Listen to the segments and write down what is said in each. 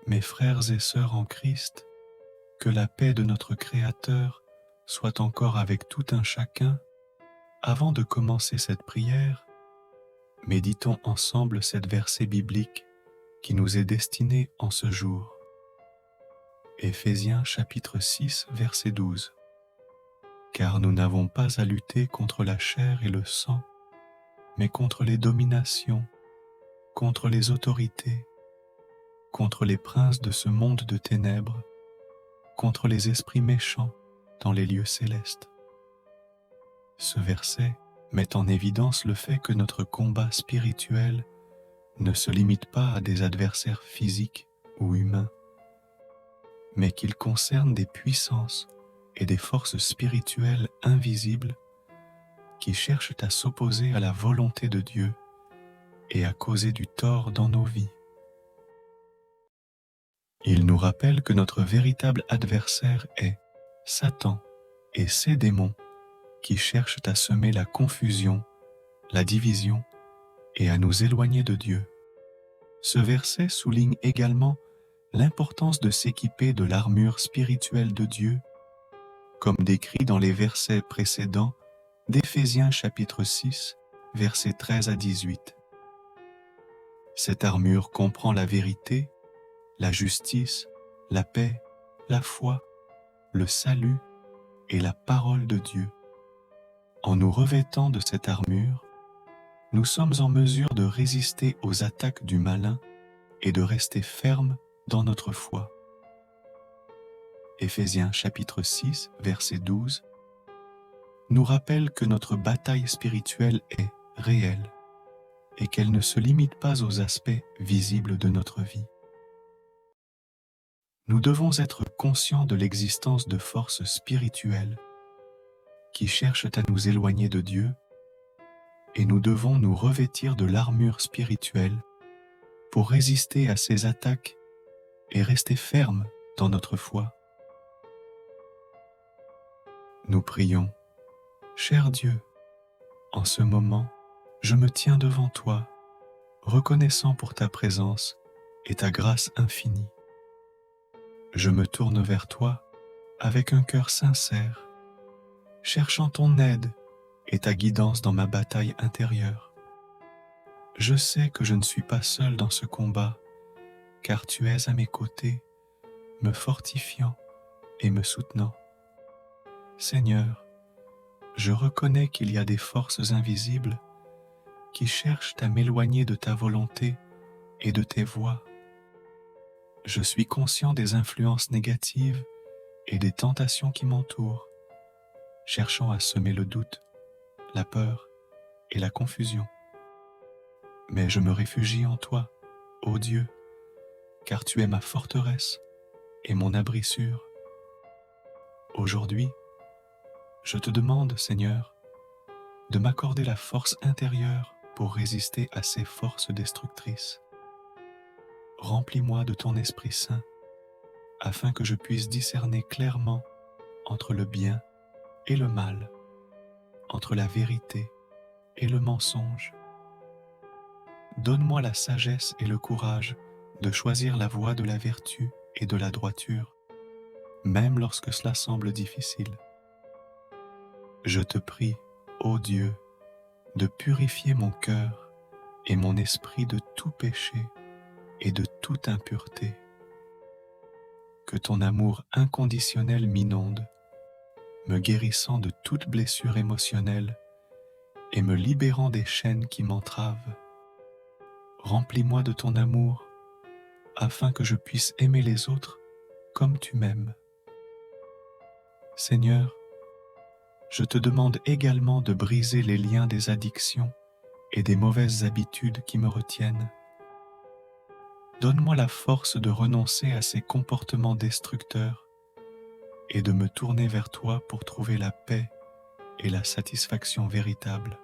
Mes frères et sœurs en Christ, que la paix de notre Créateur soit encore avec tout un chacun. Avant de commencer cette prière, méditons ensemble cette verset biblique qui nous est destiné en ce jour. Éphésiens chapitre 6, verset 12. Car nous n'avons pas à lutter contre la chair et le sang, mais contre les dominations, contre les autorités, contre les princes de ce monde de ténèbres, contre les esprits méchants dans les lieux célestes. Ce verset met en évidence le fait que notre combat spirituel ne se limite pas à des adversaires physiques ou humains, mais qu'il concerne des puissances et des forces spirituelles invisibles qui cherchent à s'opposer à la volonté de Dieu et à causer du tort dans nos vies. Il nous rappelle que notre véritable adversaire est Satan et ses démons qui cherchent à semer la confusion, la division et à nous éloigner de Dieu. Ce verset souligne également l'importance de s'équiper de l'armure spirituelle de Dieu, comme décrit dans les versets précédents d'Éphésiens chapitre 6, versets 13 à 18. Cette armure comprend la vérité, la justice, la paix, la foi, le salut et la parole de Dieu. En nous revêtant de cette armure, nous sommes en mesure de résister aux attaques du malin et de rester fermes dans notre foi. Éphésiens chapitre 6, verset 12, nous rappelle que notre bataille spirituelle est réelle et qu'elle ne se limite pas aux aspects visibles de notre vie. Nous devons être conscients de l'existence de forces spirituelles qui cherchent à nous éloigner de Dieu, et nous devons nous revêtir de l'armure spirituelle pour résister à ces attaques et rester fermes dans notre foi. Nous prions, cher Dieu, en ce moment, je me tiens devant toi, reconnaissant pour ta présence et ta grâce infinie. Je me tourne vers toi avec un cœur sincère, cherchant ton aide et ta guidance dans ma bataille intérieure. Je sais que je ne suis pas seul dans ce combat, car tu es à mes côtés, me fortifiant et me soutenant. Seigneur, je reconnais qu'il y a des forces invisibles qui cherchent à m'éloigner de ta volonté et de tes voies. Je suis conscient des influences négatives et des tentations qui m'entourent, cherchant à semer le doute, la peur et la confusion. Mais je me réfugie en toi, ô Dieu, car tu es ma forteresse et mon abri sûr. Aujourd'hui, je te demande, Seigneur, de m'accorder la force intérieure pour résister à ces forces destructrices. Remplis-moi de ton Esprit Saint, afin que je puisse discerner clairement entre le bien et le mal, entre la vérité et le mensonge. Donne-moi la sagesse et le courage de choisir la voie de la vertu et de la droiture, même lorsque cela semble difficile. Je te prie, ô Dieu, de purifier mon cœur et mon esprit de tout péché et de toute impureté. Que ton amour inconditionnel m'inonde, me guérissant de toute blessure émotionnelle et me libérant des chaînes qui m'entravent. Remplis-moi de ton amour, afin que je puisse aimer les autres comme tu m'aimes. Seigneur, je te demande également de briser les liens des addictions et des mauvaises habitudes qui me retiennent. Donne-moi la force de renoncer à ces comportements destructeurs et de me tourner vers toi pour trouver la paix et la satisfaction véritable.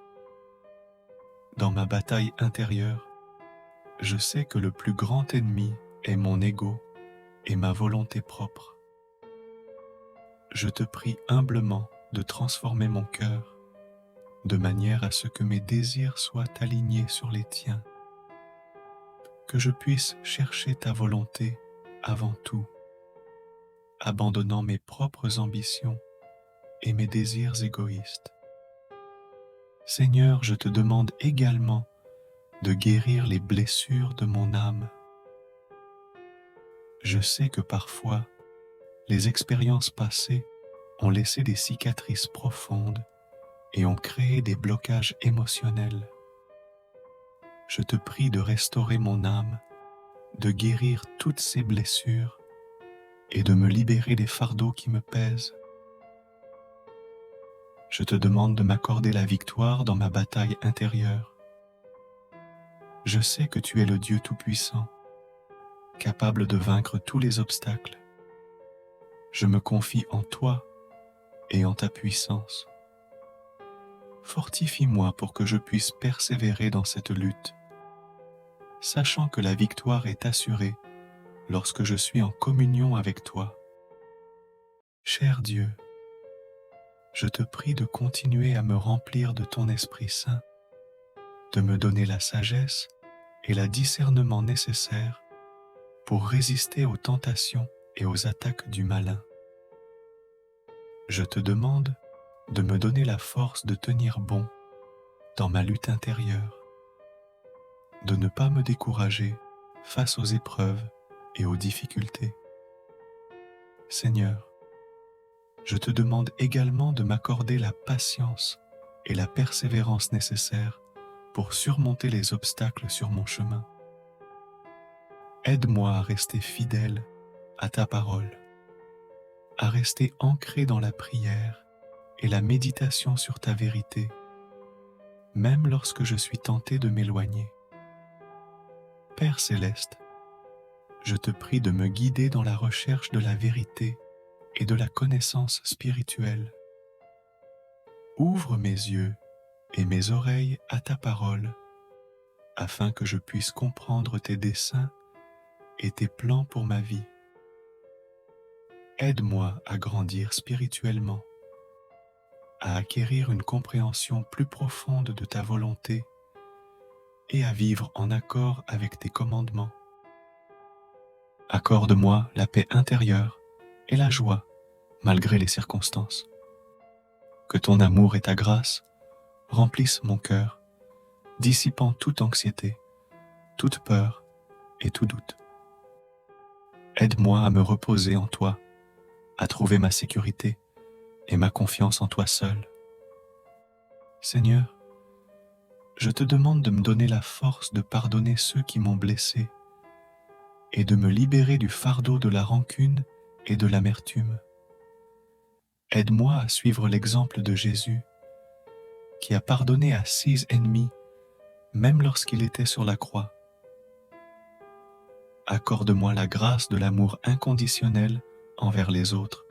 Dans ma bataille intérieure, je sais que le plus grand ennemi est mon ego et ma volonté propre. Je te prie humblement de transformer mon cœur, de manière à ce que mes désirs soient alignés sur les tiens, que je puisse chercher ta volonté avant tout, abandonnant mes propres ambitions et mes désirs égoïstes. Seigneur, je te demande également de guérir les blessures de mon âme. Je sais que parfois, les expériences passées ont laissé des cicatrices profondes et ont créé des blocages émotionnels. Je te prie de restaurer mon âme, de guérir toutes ces blessures et de me libérer des fardeaux qui me pèsent. Je te demande de m'accorder la victoire dans ma bataille intérieure. Je sais que tu es le Dieu Tout-Puissant, capable de vaincre tous les obstacles. Je me confie en toi et en ta puissance. Fortifie-moi pour que je puisse persévérer dans cette lutte, sachant que la victoire est assurée lorsque je suis en communion avec toi. Cher Dieu, je te prie de continuer à me remplir de ton Esprit Saint, de me donner la sagesse et le discernement nécessaires pour résister aux tentations et aux attaques du malin. Je te demande de me donner la force de tenir bon dans ma lutte intérieure, de ne pas me décourager face aux épreuves et aux difficultés. Seigneur, je te demande également de m'accorder la patience et la persévérance nécessaires pour surmonter les obstacles sur mon chemin. Aide-moi à rester fidèle à ta parole, à rester ancré dans la prière et la méditation sur ta vérité, même lorsque je suis tenté de m'éloigner. Père céleste, je te prie de me guider dans la recherche de la vérité et de la connaissance spirituelle. Ouvre mes yeux et mes oreilles à ta parole, afin que je puisse comprendre tes desseins et tes plans pour ma vie. Aide-moi à grandir spirituellement, à acquérir une compréhension plus profonde de ta volonté et à vivre en accord avec tes commandements. Accorde-moi la paix intérieure et la joie malgré les circonstances. Que ton amour et ta grâce remplissent mon cœur, dissipant toute anxiété, toute peur et tout doute. Aide-moi à me reposer en toi, à trouver ma sécurité et ma confiance en toi seul. Seigneur, je te demande de me donner la force de pardonner ceux qui m'ont blessé et de me libérer du fardeau de la rancune et de l'amertume. Aide-moi à suivre l'exemple de Jésus, qui a pardonné à 6 ennemis, même lorsqu'il était sur la croix. Accorde-moi la grâce de l'amour inconditionnel envers les autres,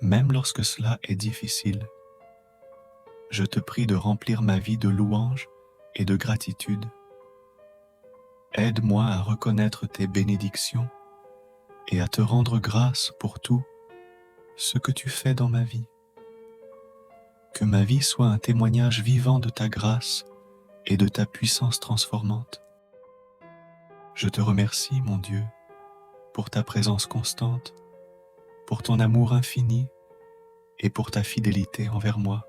même lorsque cela est difficile. Je te prie de remplir ma vie de louanges et de gratitude. Aide-moi à reconnaître tes bénédictions et à te rendre grâce pour tout ce que tu fais dans ma vie. Que ma vie soit un témoignage vivant de ta grâce et de ta puissance transformante. Je te remercie, mon Dieu, pour ta présence constante, pour ton amour infini et pour ta fidélité envers moi.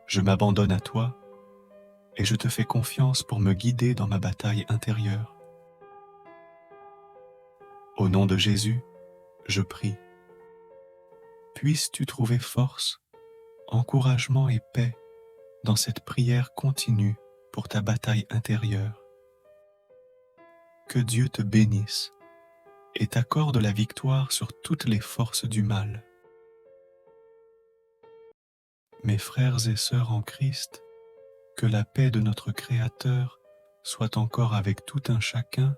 Je m'abandonne à toi et je te fais confiance pour me guider dans ma bataille intérieure. Au nom de Jésus, je prie. Puisses-tu trouver force, encouragement et paix dans cette prière continue pour ta bataille intérieure. Que Dieu te bénisse et t'accorde la victoire sur toutes les forces du mal. Mes frères et sœurs en Christ, que la paix de notre Créateur soit encore avec tout un chacun.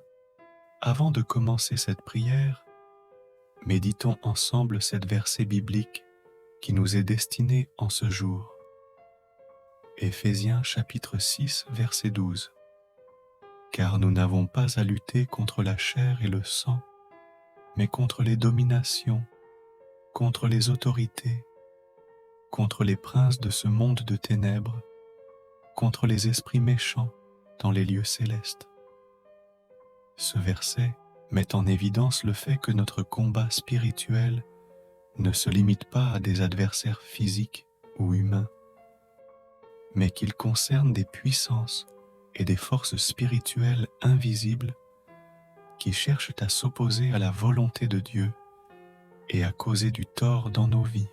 Avant de commencer cette prière, méditons ensemble cette verset biblique qui nous est destiné en ce jour. Éphésiens chapitre 6, verset 12. Car nous n'avons pas à lutter contre la chair et le sang, mais contre les dominations, contre les autorités, contre les princes de ce monde de ténèbres, contre les esprits méchants dans les lieux célestes. Ce verset met en évidence le fait que notre combat spirituel ne se limite pas à des adversaires physiques ou humains, mais qu'il concerne des puissances et des forces spirituelles invisibles qui cherchent à s'opposer à la volonté de Dieu et à causer du tort dans nos vies.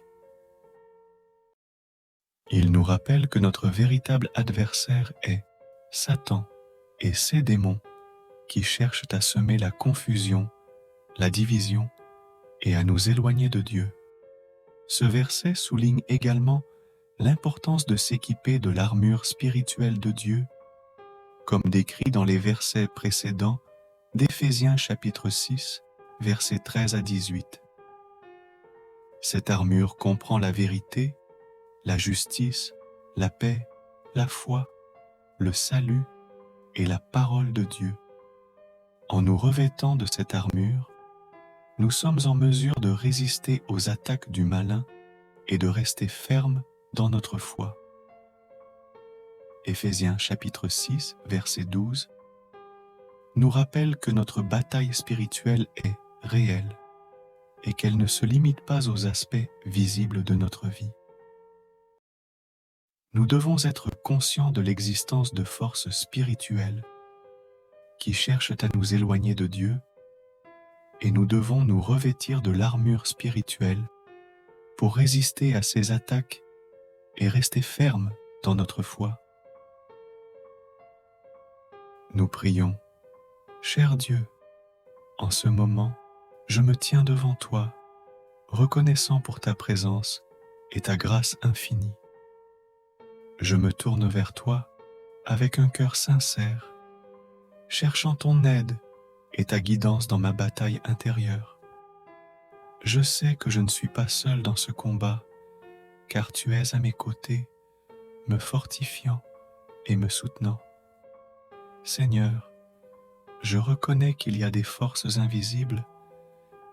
Il nous rappelle que notre véritable adversaire est Satan et ses démons qui cherchent à semer la confusion, la division et à nous éloigner de Dieu. Ce verset souligne également l'importance de s'équiper de l'armure spirituelle de Dieu, comme décrit dans les versets précédents d'Éphésiens chapitre 6, versets 13 à 18. Cette armure comprend la vérité, la justice, la paix, la foi, le salut et la parole de Dieu. En nous revêtant de cette armure, nous sommes en mesure de résister aux attaques du malin et de rester fermes dans notre foi. Éphésiens chapitre 6, verset 12, nous rappelle que notre bataille spirituelle est réelle et qu'elle ne se limite pas aux aspects visibles de notre vie. Nous devons être conscients de l'existence de forces spirituelles qui cherchent à nous éloigner de Dieu, et nous devons nous revêtir de l'armure spirituelle pour résister à ces attaques et rester fermes dans notre foi. Nous prions. Cher Dieu, en ce moment, je me tiens devant toi, reconnaissant pour ta présence et ta grâce infinie. Je me tourne vers toi avec un cœur sincère, cherchant ton aide et ta guidance dans ma bataille intérieure. Je sais que je ne suis pas seul dans ce combat, car tu es à mes côtés, me fortifiant et me soutenant. Seigneur, je reconnais qu'il y a des forces invisibles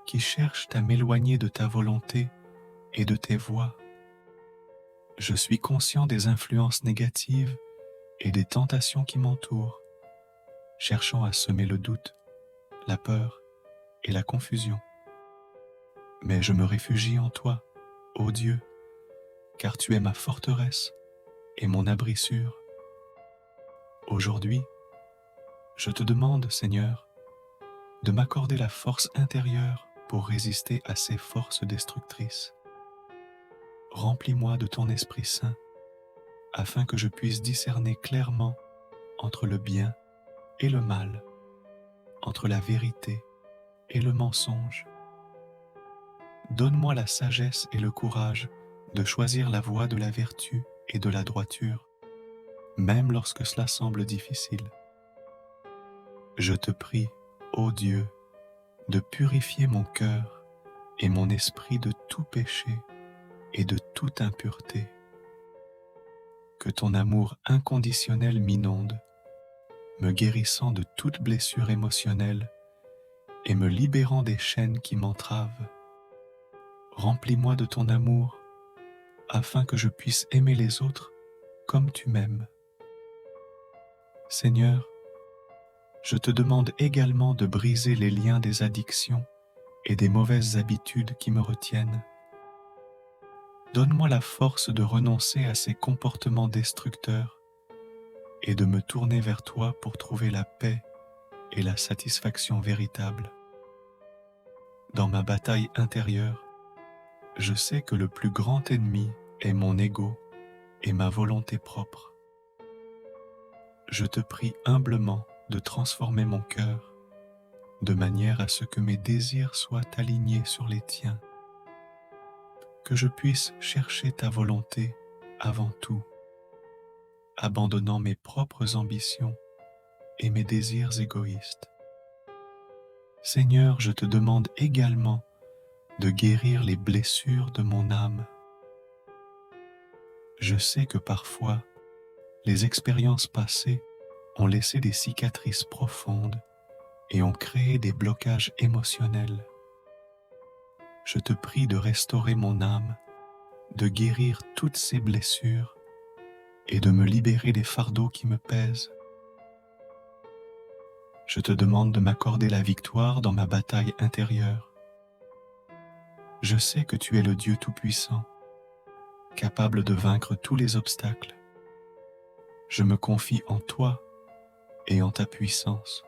qui cherchent à m'éloigner de ta volonté et de tes voies. Je suis conscient des influences négatives et des tentations qui m'entourent, cherchant à semer le doute, la peur et la confusion. Mais je me réfugie en toi, ô Dieu, car tu es ma forteresse et mon abri sûr. Aujourd'hui, je te demande, Seigneur, de m'accorder la force intérieure pour résister à ces forces destructrices. Remplis-moi de ton Esprit Saint, afin que je puisse discerner clairement entre le bien et le mal, entre la vérité et le mensonge. Donne-moi la sagesse et le courage de choisir la voie de la vertu et de la droiture, même lorsque cela semble difficile. Je te prie, ô Dieu, de purifier mon cœur et mon esprit de tout péché et de toute impureté. Que ton amour inconditionnel m'inonde, me guérissant de toute blessure émotionnelle et me libérant des chaînes qui m'entravent. Remplis-moi de ton amour, afin que je puisse aimer les autres comme tu m'aimes. Seigneur, je te demande également de briser les liens des addictions et des mauvaises habitudes qui me retiennent. Donne-moi la force de renoncer à ces comportements destructeurs et de me tourner vers toi pour trouver la paix et la satisfaction véritable. Dans ma bataille intérieure, je sais que le plus grand ennemi est mon ego et ma volonté propre. Je te prie humblement de transformer mon cœur de manière à ce que mes désirs soient alignés sur les tiens, que je puisse chercher ta volonté avant tout, abandonnant mes propres ambitions et mes désirs égoïstes. Seigneur, je te demande également de guérir les blessures de mon âme. Je sais que parfois, les expériences passées ont laissé des cicatrices profondes et ont créé des blocages émotionnels. Je te prie de restaurer mon âme, de guérir toutes ces blessures et de me libérer des fardeaux qui me pèsent. Je te demande de m'accorder la victoire dans ma bataille intérieure. Je sais que tu es le Dieu Tout-Puissant, capable de vaincre tous les obstacles. Je me confie en toi et en ta puissance.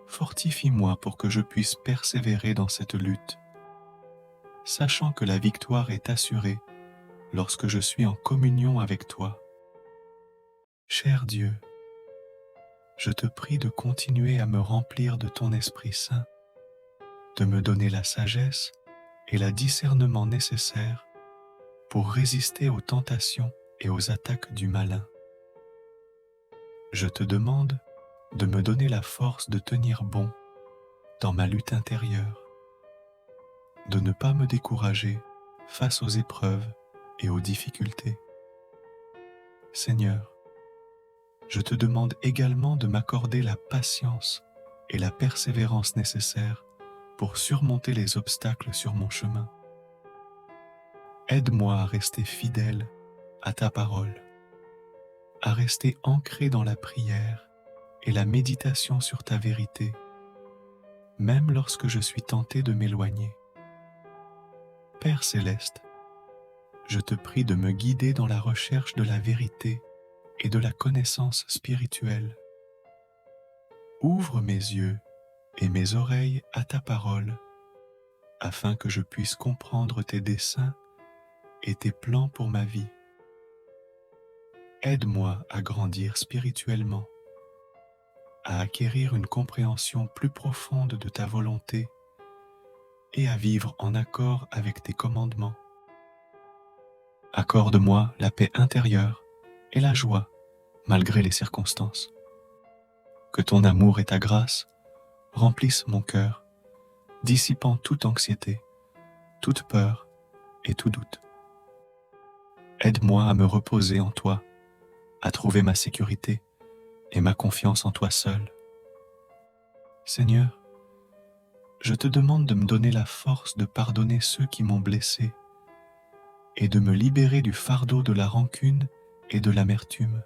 Fortifie-moi pour que je puisse persévérer dans cette lutte, sachant que la victoire est assurée lorsque je suis en communion avec toi. Cher Dieu, je te prie de continuer à me remplir de ton Esprit Saint, de me donner la sagesse et le discernement nécessaires pour résister aux tentations et aux attaques du malin. Je te demande de me donner la force de tenir bon dans ma lutte intérieure, de ne pas me décourager face aux épreuves et aux difficultés. Seigneur, je te demande également de m'accorder la patience et la persévérance nécessaires pour surmonter les obstacles sur mon chemin. Aide-moi à rester fidèle à ta parole, à rester ancré dans la prière et la méditation sur ta vérité, même lorsque je suis tenté de m'éloigner. Père céleste, je te prie de me guider dans la recherche de la vérité et de la connaissance spirituelle. Ouvre mes yeux et mes oreilles à ta parole, afin que je puisse comprendre tes desseins et tes plans pour ma vie. Aide-moi à grandir spirituellement, à acquérir une compréhension plus profonde de ta volonté et à vivre en accord avec tes commandements. Accorde-moi la paix intérieure et la joie malgré les circonstances. Que ton amour et ta grâce remplissent mon cœur, dissipant toute anxiété, toute peur et tout doute. Aide-moi à me reposer en toi, à trouver ma sécurité et ma confiance en toi seul. Seigneur, je te demande de me donner la force de pardonner ceux qui m'ont blessé et de me libérer du fardeau de la rancune et de l'amertume.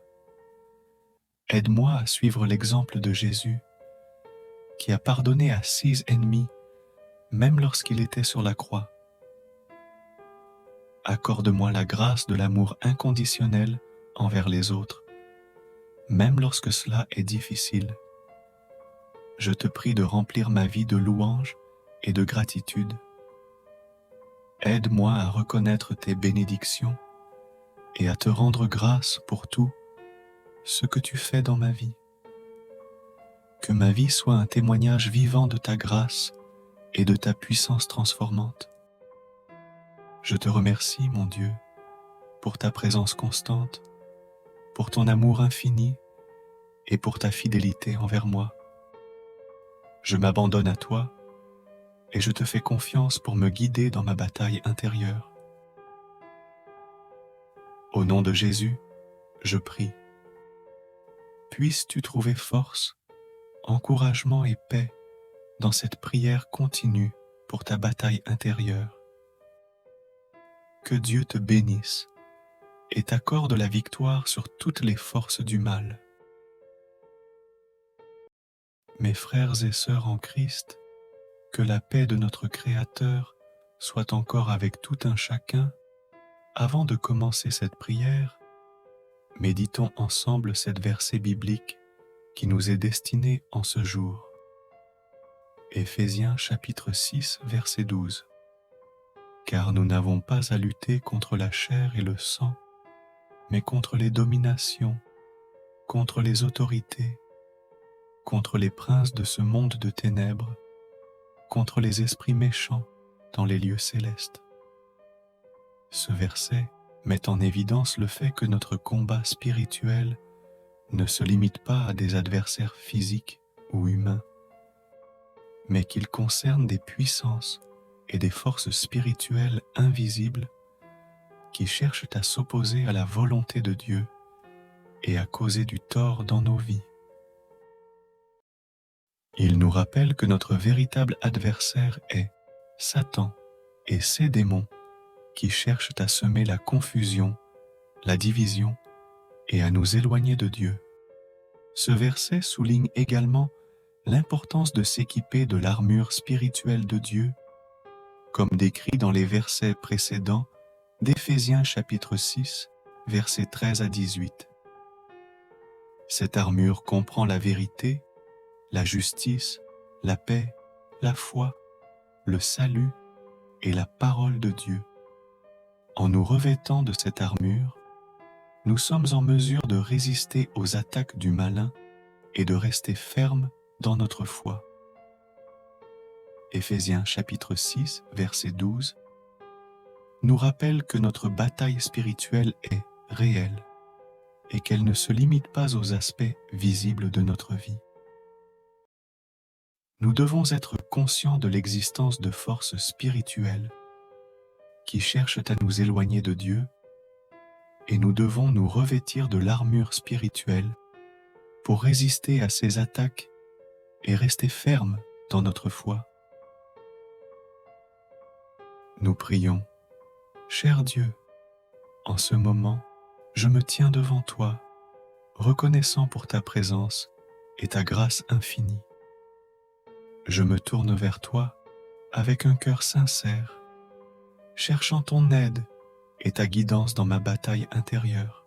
Aide-moi à suivre l'exemple de Jésus, qui a pardonné à 6 ennemis, même lorsqu'il était sur la croix. Accorde-moi la grâce de l'amour inconditionnel envers les autres, même lorsque cela est difficile. Je te prie de remplir ma vie de louanges et de gratitude. Aide-moi à reconnaître tes bénédictions et à te rendre grâce pour tout ce que tu fais dans ma vie. Que ma vie soit un témoignage vivant de ta grâce et de ta puissance transformante. Je te remercie, mon Dieu, pour ta présence constante, pour ton amour infini et pour ta fidélité envers moi. Je m'abandonne à toi et je te fais confiance pour me guider dans ma bataille intérieure. Au nom de Jésus, je prie. Puisses-tu trouver force, encouragement et paix dans cette prière continue pour ta bataille intérieure. Que Dieu te bénisse et t'accorde la victoire sur toutes les forces du mal. Mes frères et sœurs en Christ, que la paix de notre Créateur soit encore avec tout un chacun. Avant de commencer cette prière, méditons ensemble cette verset biblique qui nous est destiné en ce jour. Éphésiens chapitre 6, verset 12. Car nous n'avons pas à lutter contre la chair et le sang, mais contre les dominations, contre les autorités, contre les princes de ce monde de ténèbres, contre les esprits méchants dans les lieux célestes. Ce verset met en évidence le fait que notre combat spirituel ne se limite pas à des adversaires physiques ou humains, mais qu'il concerne des puissances et des forces spirituelles invisibles qui cherchent à s'opposer à la volonté de Dieu et à causer du tort dans nos vies. Il nous rappelle que notre véritable adversaire est Satan et ses démons qui cherchent à semer la confusion, la division et à nous éloigner de Dieu. Ce verset souligne également l'importance de s'équiper de l'armure spirituelle de Dieu, comme décrit dans les versets précédents d'Éphésiens chapitre 6, versets 13 à 18. Cette armure comprend la vérité, la justice, la paix, la foi, le salut et la parole de Dieu. En nous revêtant de cette armure, nous sommes en mesure de résister aux attaques du malin et de rester fermes dans notre foi. Éphésiens chapitre 6, verset 12, nous rappelle que notre bataille spirituelle est réelle et qu'elle ne se limite pas aux aspects visibles de notre vie. Nous devons être conscients de l'existence de forces spirituelles qui cherchent à nous éloigner de Dieu, et nous devons nous revêtir de l'armure spirituelle pour résister à ces attaques et rester fermes dans notre foi. Nous prions. Cher Dieu, en ce moment, je me tiens devant toi, reconnaissant pour ta présence et ta grâce infinie. Je me tourne vers toi avec un cœur sincère, cherchant ton aide et ta guidance dans ma bataille intérieure.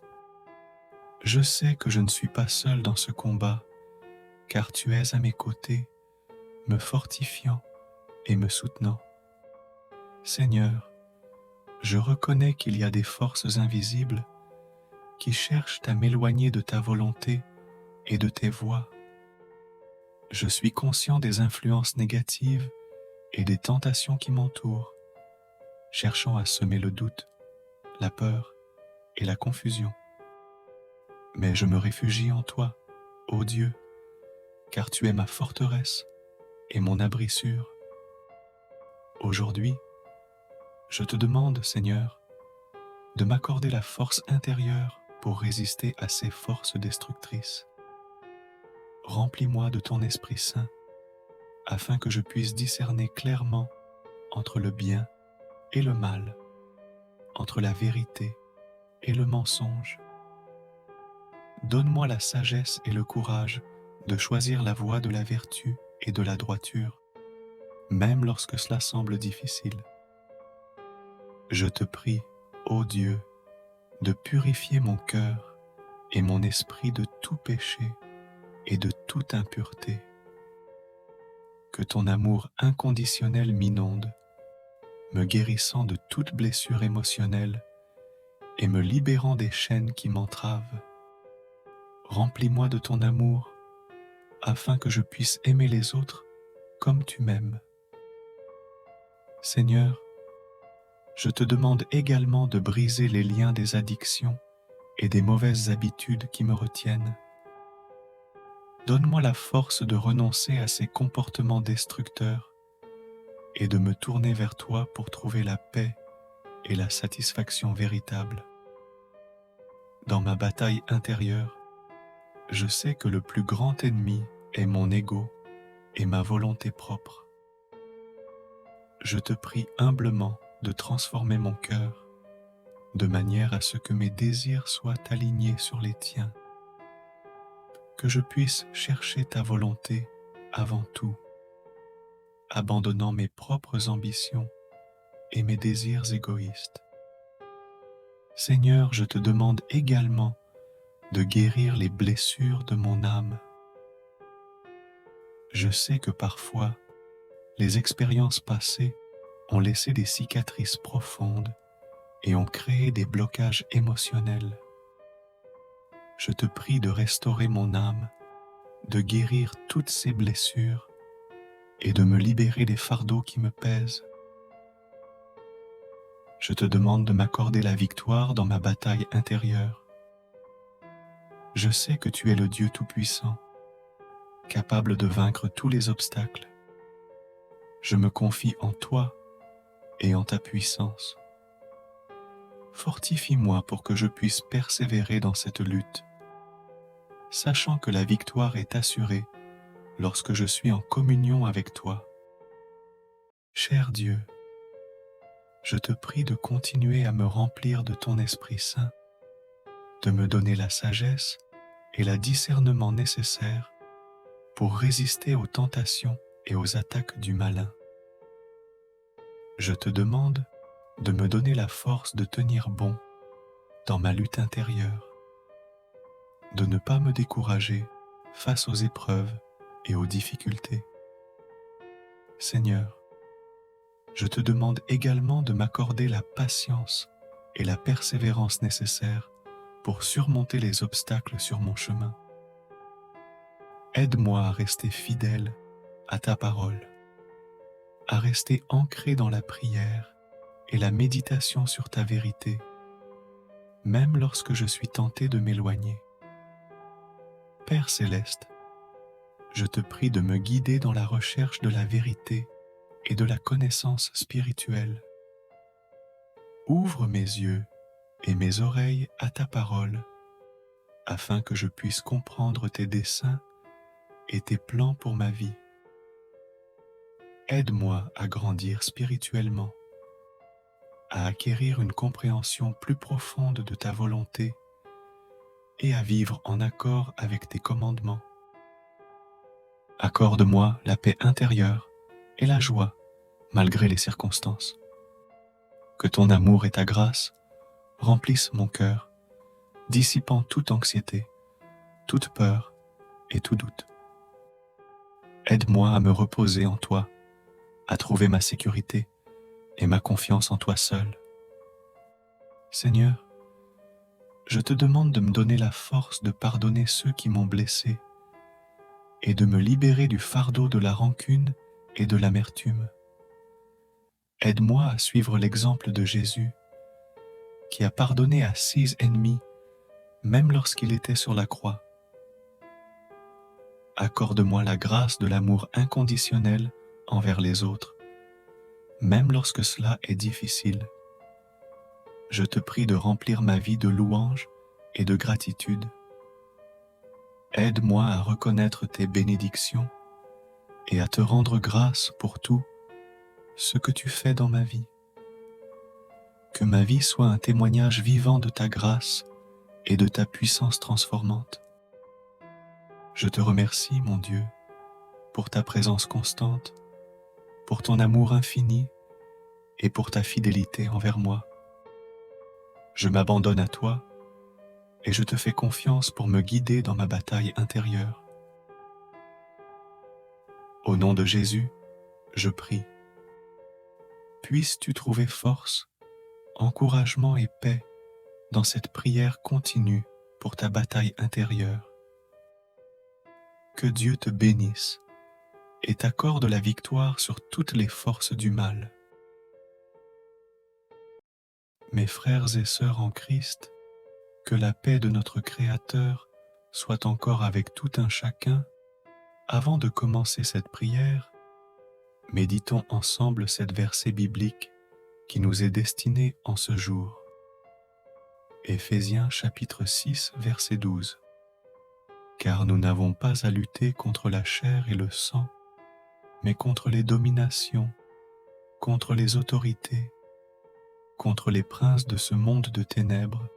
Je sais que je ne suis pas seul dans ce combat, car tu es à mes côtés, me fortifiant et me soutenant. Seigneur, je reconnais qu'il y a des forces invisibles qui cherchent à m'éloigner de ta volonté et de tes voies. Je suis conscient des influences négatives et des tentations qui m'entourent, cherchant à semer le doute, la peur et la confusion. Mais je me réfugie en toi, ô Dieu, car tu es ma forteresse et mon abri sûr. Aujourd'hui, je te demande, Seigneur, de m'accorder la force intérieure pour résister à ces forces destructrices. Remplis-moi de ton Esprit Saint, afin que je puisse discerner clairement entre le bien et le mal, entre la vérité et le mensonge. Donne-moi la sagesse et le courage de choisir la voie de la vertu et de la droiture, même lorsque cela semble difficile. Je te prie, ô Dieu, de purifier mon cœur et mon esprit de tout péché et de toute impureté. Que ton amour inconditionnel m'inonde, me guérissant de toute blessure émotionnelle et me libérant des chaînes qui m'entravent. Remplis-moi de ton amour, afin que je puisse aimer les autres comme tu m'aimes. Seigneur, je te demande également de briser les liens des addictions et des mauvaises habitudes qui me retiennent. Donne-moi la force de renoncer à ces comportements destructeurs et de me tourner vers toi pour trouver la paix et la satisfaction véritable. Dans ma bataille intérieure, je sais que le plus grand ennemi est mon ego et ma volonté propre. Je te prie humblement de transformer mon cœur, de manière à ce que mes désirs soient alignés sur les tiens, que je puisse chercher ta volonté avant tout, abandonnant mes propres ambitions et mes désirs égoïstes. Seigneur, je te demande également de guérir les blessures de mon âme. Je sais que parfois, les expériences passées ont laissé des cicatrices profondes et ont créé des blocages émotionnels. Je te prie de restaurer mon âme, de guérir toutes ces blessures et de me libérer des fardeaux qui me pèsent. Je te demande de m'accorder la victoire dans ma bataille intérieure. Je sais que tu es le Dieu Tout-Puissant, capable de vaincre tous les obstacles. Je me confie en toi et en ta puissance. Fortifie-moi pour que je puisse persévérer dans cette lutte, sachant que la victoire est assurée lorsque je suis en communion avec toi. Cher Dieu, je te prie de continuer à me remplir de ton Esprit Saint, de me donner la sagesse et le discernement nécessaire pour résister aux tentations et aux attaques du malin. Je te demande de me donner la force de tenir bon dans ma lutte intérieure, de ne pas me décourager face aux épreuves et aux difficultés. Seigneur, je te demande également de m'accorder la patience et la persévérance nécessaires pour surmonter les obstacles sur mon chemin. Aide-moi à rester fidèle à ta parole, à rester ancré dans la prière et la méditation sur ta vérité, même lorsque je suis tenté de m'éloigner. Père céleste, je te prie de me guider dans la recherche de la vérité et de la connaissance spirituelle. Ouvre mes yeux et mes oreilles à ta parole, afin que je puisse comprendre tes desseins et tes plans pour ma vie. Aide-moi à grandir spirituellement, à acquérir une compréhension plus profonde de ta volonté et à vivre en accord avec tes commandements. Accorde-moi la paix intérieure et la joie malgré les circonstances. Que ton amour et ta grâce remplissent mon cœur, dissipant toute anxiété, toute peur et tout doute. Aide-moi à me reposer en toi, à trouver ma sécurité et ma confiance en toi seul. Seigneur, je te demande de me donner la force de pardonner ceux qui m'ont blessé et de me libérer du fardeau de la rancune et de l'amertume. Aide-moi à suivre l'exemple de Jésus, qui a pardonné à 6 ennemis, même lorsqu'il était sur la croix. Accorde-moi la grâce de l'amour inconditionnel envers les autres, même lorsque cela est difficile. Je te prie de remplir ma vie de louanges et de gratitude. Aide-moi à reconnaître tes bénédictions et à te rendre grâce pour tout ce que tu fais dans ma vie. Que ma vie soit un témoignage vivant de ta grâce et de ta puissance transformante. Je te remercie, mon Dieu, pour ta présence constante, pour ton amour infini et pour ta fidélité envers moi. Je m'abandonne à toi et je te fais confiance pour me guider dans ma bataille intérieure. Au nom de Jésus, je prie. Puisses-tu trouver force, encouragement et paix dans cette prière continue pour ta bataille intérieure. Que Dieu te bénisse et t'accorde la victoire sur toutes les forces du mal. Mes frères et sœurs en Christ, que la paix de notre Créateur soit encore avec tout un chacun. Avant de commencer cette prière, méditons ensemble cette verset biblique qui nous est destiné en ce jour. Éphésiens chapitre 6, verset 12. Car nous n'avons pas à lutter contre la chair et le sang, mais contre les dominations, contre les autorités, contre les princes de ce monde de ténèbres,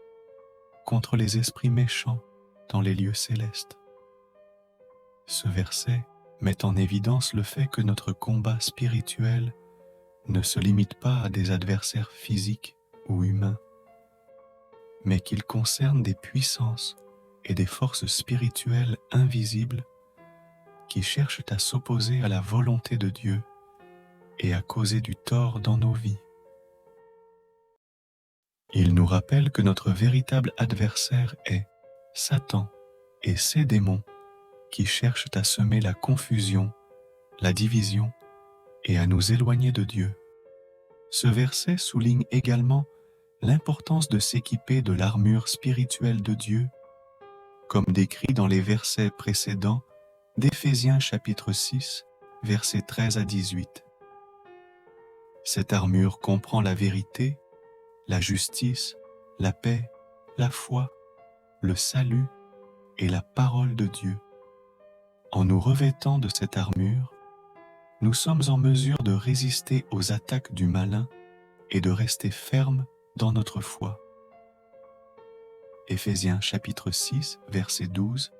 contre les esprits méchants dans les lieux célestes. Ce verset met en évidence le fait que notre combat spirituel ne se limite pas à des adversaires physiques ou humains, mais qu'il concerne des puissances et des forces spirituelles invisibles qui cherchent à s'opposer à la volonté de Dieu et à causer du tort dans nos vies. Il nous rappelle que notre véritable adversaire est Satan et ses démons qui cherchent à semer la confusion, la division et à nous éloigner de Dieu. Ce verset souligne également l'importance de s'équiper de l'armure spirituelle de Dieu, comme décrit dans les versets précédents d'Éphésiens chapitre 6, versets 13 à 18. Cette armure comprend la vérité, la justice, la paix, la foi, le salut et la parole de Dieu. En nous revêtant de cette armure, nous sommes en mesure de résister aux attaques du malin et de rester fermes dans notre foi. Éphésiens chapitre 6, verset 12,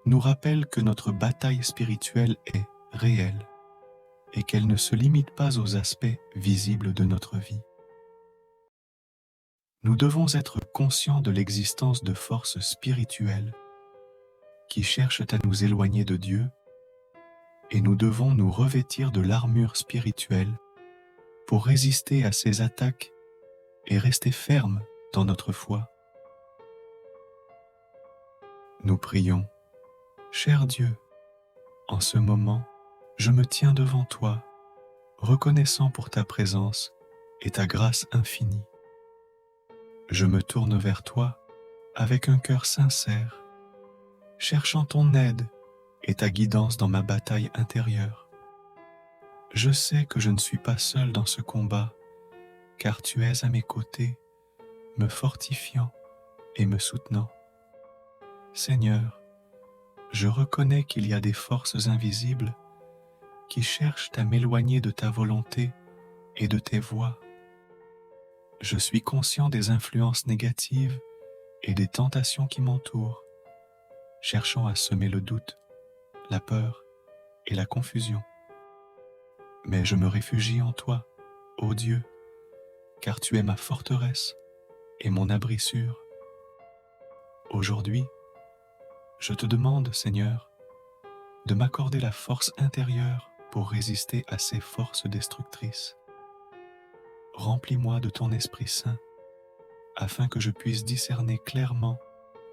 nous rappelle que notre bataille spirituelle est réelle et qu'elle ne se limite pas aux aspects visibles de notre vie. Nous devons être conscients de l'existence de forces spirituelles qui cherchent à nous éloigner de Dieu, et nous devons nous revêtir de l'armure spirituelle pour résister à ces attaques et rester fermes dans notre foi. Nous prions, cher Dieu, en ce moment, je me tiens devant toi, reconnaissant pour ta présence et ta grâce infinie. Je me tourne vers toi avec un cœur sincère, cherchant ton aide et ta guidance dans ma bataille intérieure. Je sais que je ne suis pas seul dans ce combat, car tu es à mes côtés, me fortifiant et me soutenant. Seigneur, je reconnais qu'il y a des forces invisibles qui cherchent à m'éloigner de ta volonté et de tes voies. Je suis conscient des influences négatives et des tentations qui m'entourent, cherchant à semer le doute, la peur et la confusion. Mais je me réfugie en toi, ô Dieu, car tu es ma forteresse et mon abri sûr. Aujourd'hui, je te demande, Seigneur, de m'accorder la force intérieure pour résister à ces forces destructrices. Remplis-moi de ton Esprit Saint, afin que je puisse discerner clairement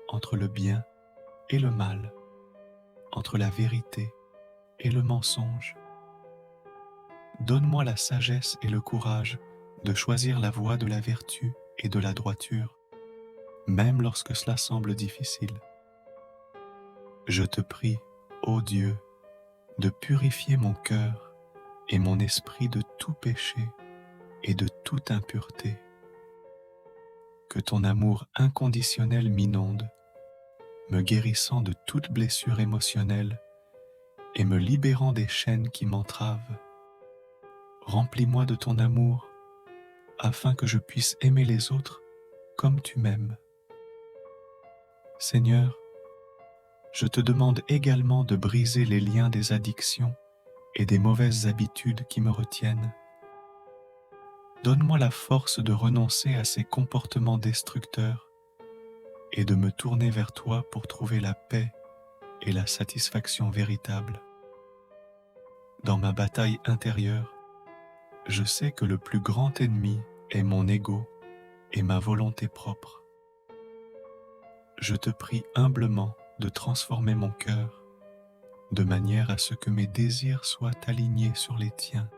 entre le bien et le mal, entre la vérité et le mensonge. Donne-moi la sagesse et le courage de choisir la voie de la vertu et de la droiture, même lorsque cela semble difficile. Je te prie, ô Dieu, de purifier mon cœur et mon esprit de tout péché et de toute impureté. Que ton amour inconditionnel m'inonde, me guérissant de toute blessure émotionnelle et me libérant des chaînes qui m'entravent. Remplis-moi de ton amour, afin que je puisse aimer les autres comme tu m'aimes. Seigneur, je te demande également de briser les liens des addictions et des mauvaises habitudes qui me retiennent. Donne-moi la force de renoncer à ces comportements destructeurs et de me tourner vers toi pour trouver la paix et la satisfaction véritable. Dans ma bataille intérieure, je sais que le plus grand ennemi est mon ego et ma volonté propre. Je te prie humblement de transformer mon cœur, de manière à ce que mes désirs soient alignés sur les tiens,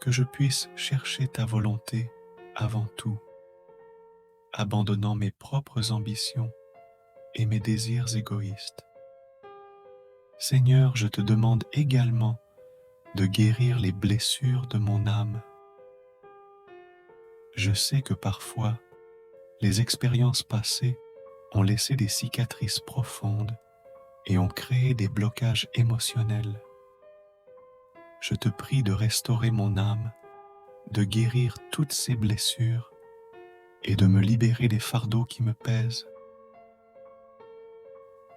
que je puisse chercher ta volonté avant tout, abandonnant mes propres ambitions et mes désirs égoïstes. Seigneur, je te demande également de guérir les blessures de mon âme. Je sais que parfois, les expériences passées ont laissé des cicatrices profondes et ont créé des blocages émotionnels. Je te prie de restaurer mon âme, de guérir toutes ces blessures et de me libérer des fardeaux qui me pèsent.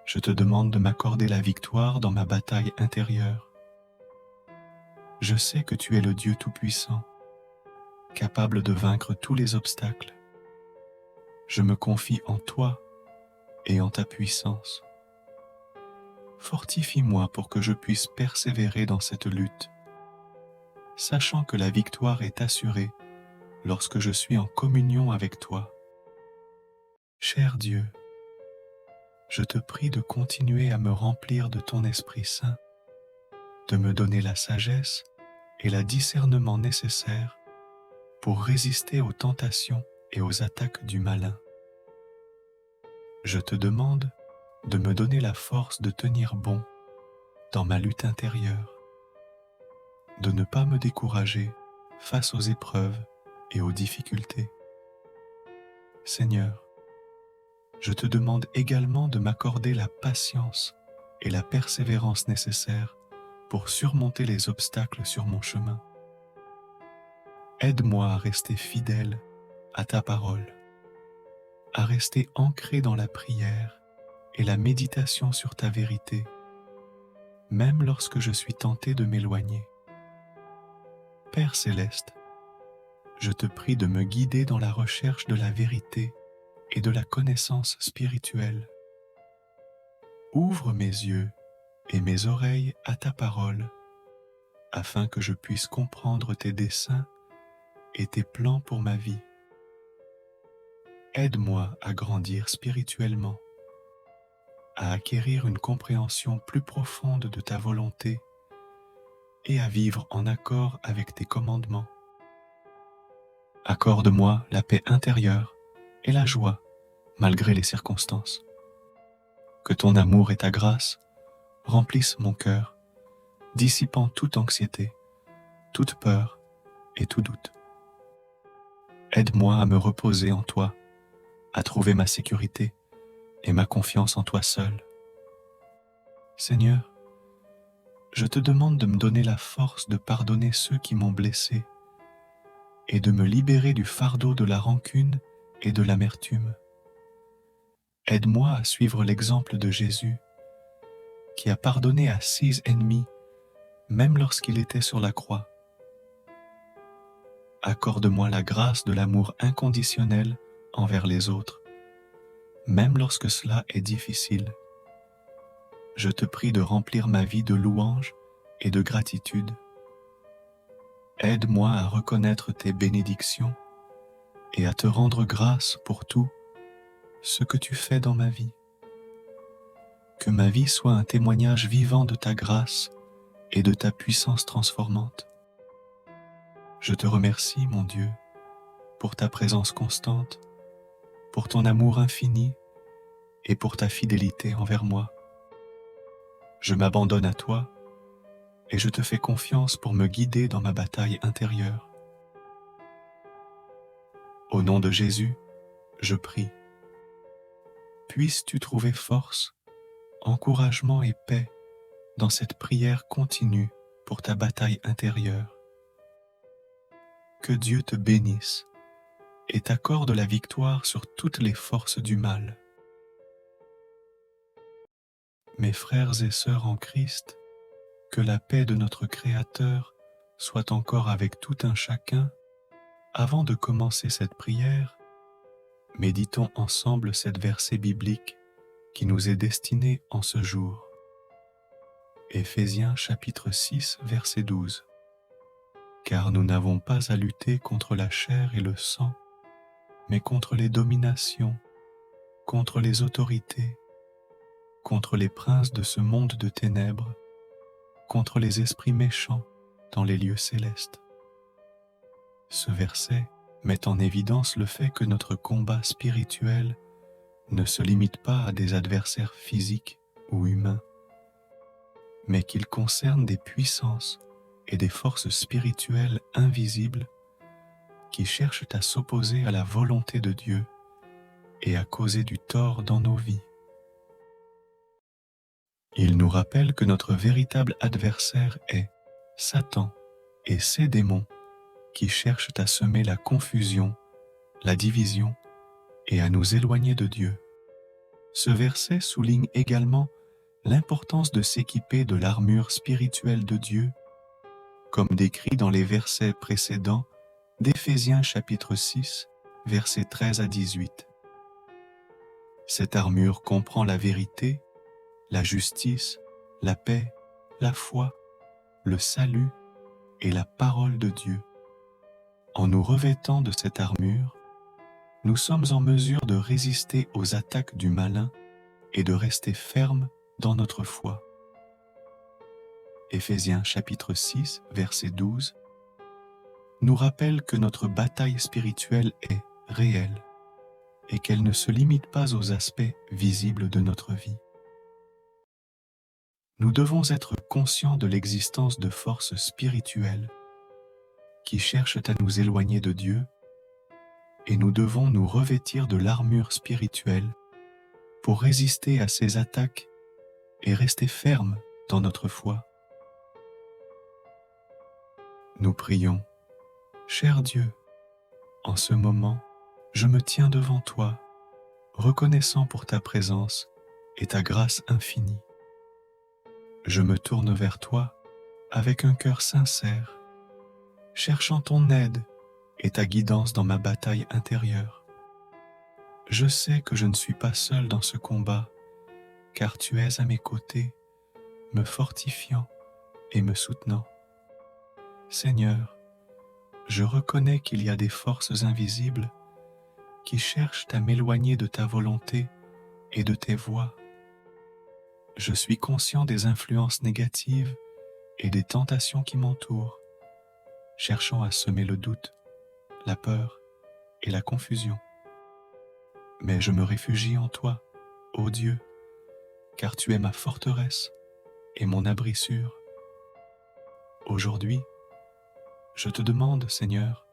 Je te demande de m'accorder la victoire dans ma bataille intérieure. Je sais que tu es le Dieu Tout-Puissant, capable de vaincre tous les obstacles. Je me confie en toi et en ta puissance. Fortifie-moi pour que je puisse persévérer dans cette lutte, sachant que la victoire est assurée lorsque je suis en communion avec toi. Cher Dieu, je te prie de continuer à me remplir de ton Esprit Saint, de me donner la sagesse et le discernement nécessaires pour résister aux tentations et aux attaques du malin. Je te demande de me donner la force de tenir bon dans ma lutte intérieure, de ne pas me décourager face aux épreuves et aux difficultés. Seigneur, je te demande également de m'accorder la patience et la persévérance nécessaires pour surmonter les obstacles sur mon chemin. Aide-moi à rester fidèle à ta parole. à rester ancré dans la prière et la méditation sur ta vérité, même lorsque je suis tenté de m'éloigner. Père céleste, je te prie de me guider dans la recherche de la vérité et de la connaissance spirituelle. Ouvre mes yeux et mes oreilles à ta parole, afin que je puisse comprendre tes desseins et tes plans pour ma vie. Aide-moi à grandir spirituellement, à acquérir une compréhension plus profonde de ta volonté et à vivre en accord avec tes commandements. Accorde-moi la paix intérieure et la joie malgré les circonstances. Que ton amour et ta grâce remplissent mon cœur, dissipant toute anxiété, toute peur et tout doute. Aide-moi à me reposer en toi, à trouver ma sécurité et ma confiance en toi seul. Seigneur, je te demande de me donner la force de pardonner ceux qui m'ont blessé et de me libérer du fardeau de la rancune et de l'amertume. Aide-moi à suivre l'exemple de Jésus, qui a pardonné à 6 ennemis, même lorsqu'il était sur la croix. Accorde-moi la grâce de l'amour inconditionnel envers les autres, même lorsque cela est difficile. Je te prie de remplir ma vie de louanges et de gratitude. Aide-moi à reconnaître tes bénédictions et à te rendre grâce pour tout ce que tu fais dans ma vie. Que ma vie soit un témoignage vivant de ta grâce et de ta puissance transformante. Je te remercie, mon Dieu, pour ta présence constante, pour ton amour infini et pour ta fidélité envers moi. Je m'abandonne à toi et je te fais confiance pour me guider dans ma bataille intérieure. Au nom de Jésus, je prie. Puisses-tu trouver force, encouragement et paix dans cette prière continue pour ta bataille intérieure. Que Dieu te bénisse et t'accorde la victoire sur toutes les forces du mal. Mes frères et sœurs en Christ, que la paix de notre Créateur soit encore avec tout un chacun. Avant de commencer cette prière, méditons ensemble cette verset biblique qui nous est destiné en ce jour. Éphésiens chapitre 6, verset 12. Car nous n'avons pas à lutter contre la chair et le sang, mais contre les dominations, contre les autorités, contre les princes de ce monde de ténèbres, contre les esprits méchants dans les lieux célestes. Ce verset met en évidence le fait que notre combat spirituel ne se limite pas à des adversaires physiques ou humains, mais qu'il concerne des puissances et des forces spirituelles invisibles qui cherchent à s'opposer à la volonté de Dieu et à causer du tort dans nos vies. Il nous rappelle que notre véritable adversaire est Satan et ses démons qui cherchent à semer la confusion, la division et à nous éloigner de Dieu. Ce verset souligne également l'importance de s'équiper de l'armure spirituelle de Dieu, comme décrit dans les versets précédents d'Éphésiens chapitre 6, versets 13 à 18. Cette armure comprend la vérité, la justice, la paix, la foi, le salut et la parole de Dieu. En nous revêtant de cette armure, nous sommes en mesure de résister aux attaques du malin et de rester fermes dans notre foi. Éphésiens chapitre 6, verset 12, nous rappelle que notre bataille spirituelle est réelle et qu'elle ne se limite pas aux aspects visibles de notre vie. Nous devons être conscients de l'existence de forces spirituelles qui cherchent à nous éloigner de Dieu, et nous devons nous revêtir de l'armure spirituelle pour résister à ces attaques et rester fermes dans notre foi. Nous prions. Cher Dieu, en ce moment, je me tiens devant toi reconnaissant pour ta présence et ta grâce infinie. Je me tourne vers toi avec un cœur sincère, cherchant ton aide et ta guidance dans ma bataille intérieure. Je sais que je ne suis pas seul dans ce combat, car tu es à mes côtés, me fortifiant et me soutenant. Seigneur, je reconnais qu'il y a des forces invisibles qui cherchent à m'éloigner de ta volonté et de tes voies. Je suis conscient des influences négatives et des tentations qui m'entourent, cherchant à semer le doute, la peur et la confusion. Mais je me réfugie en toi, ô Dieu, car tu es ma forteresse et mon abri sûr. Aujourd'hui, je te demande, Seigneur,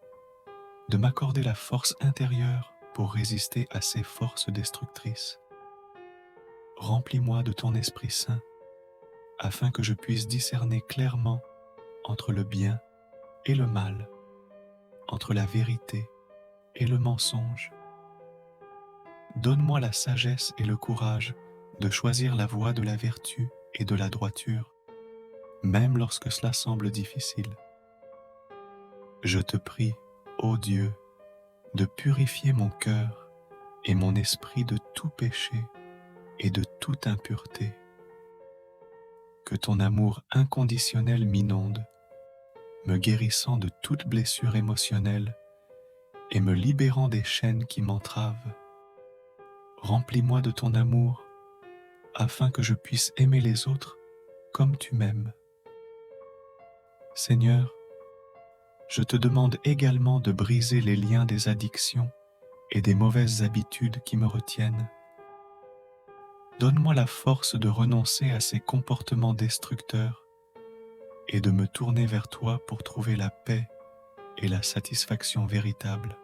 de m'accorder la force intérieure pour résister à ces forces destructrices. Remplis-moi de ton Esprit Saint, afin que je puisse discerner clairement entre le bien et le mal, entre la vérité et le mensonge. Donne-moi la sagesse et le courage de choisir la voie de la vertu et de la droiture, même lorsque cela semble difficile. Je te prie, ô Dieu, de purifier mon cœur et mon esprit de tout péché et de toute impureté. Que ton amour inconditionnel m'inonde, me guérissant de toute blessure émotionnelle et me libérant des chaînes qui m'entravent. Remplis-moi de ton amour afin que je puisse aimer les autres comme tu m'aimes. Seigneur, je te demande également de briser les liens des addictions et des mauvaises habitudes qui me retiennent. Donne-moi la force de renoncer à ces comportements destructeurs et de me tourner vers toi pour trouver la paix et la satisfaction véritable.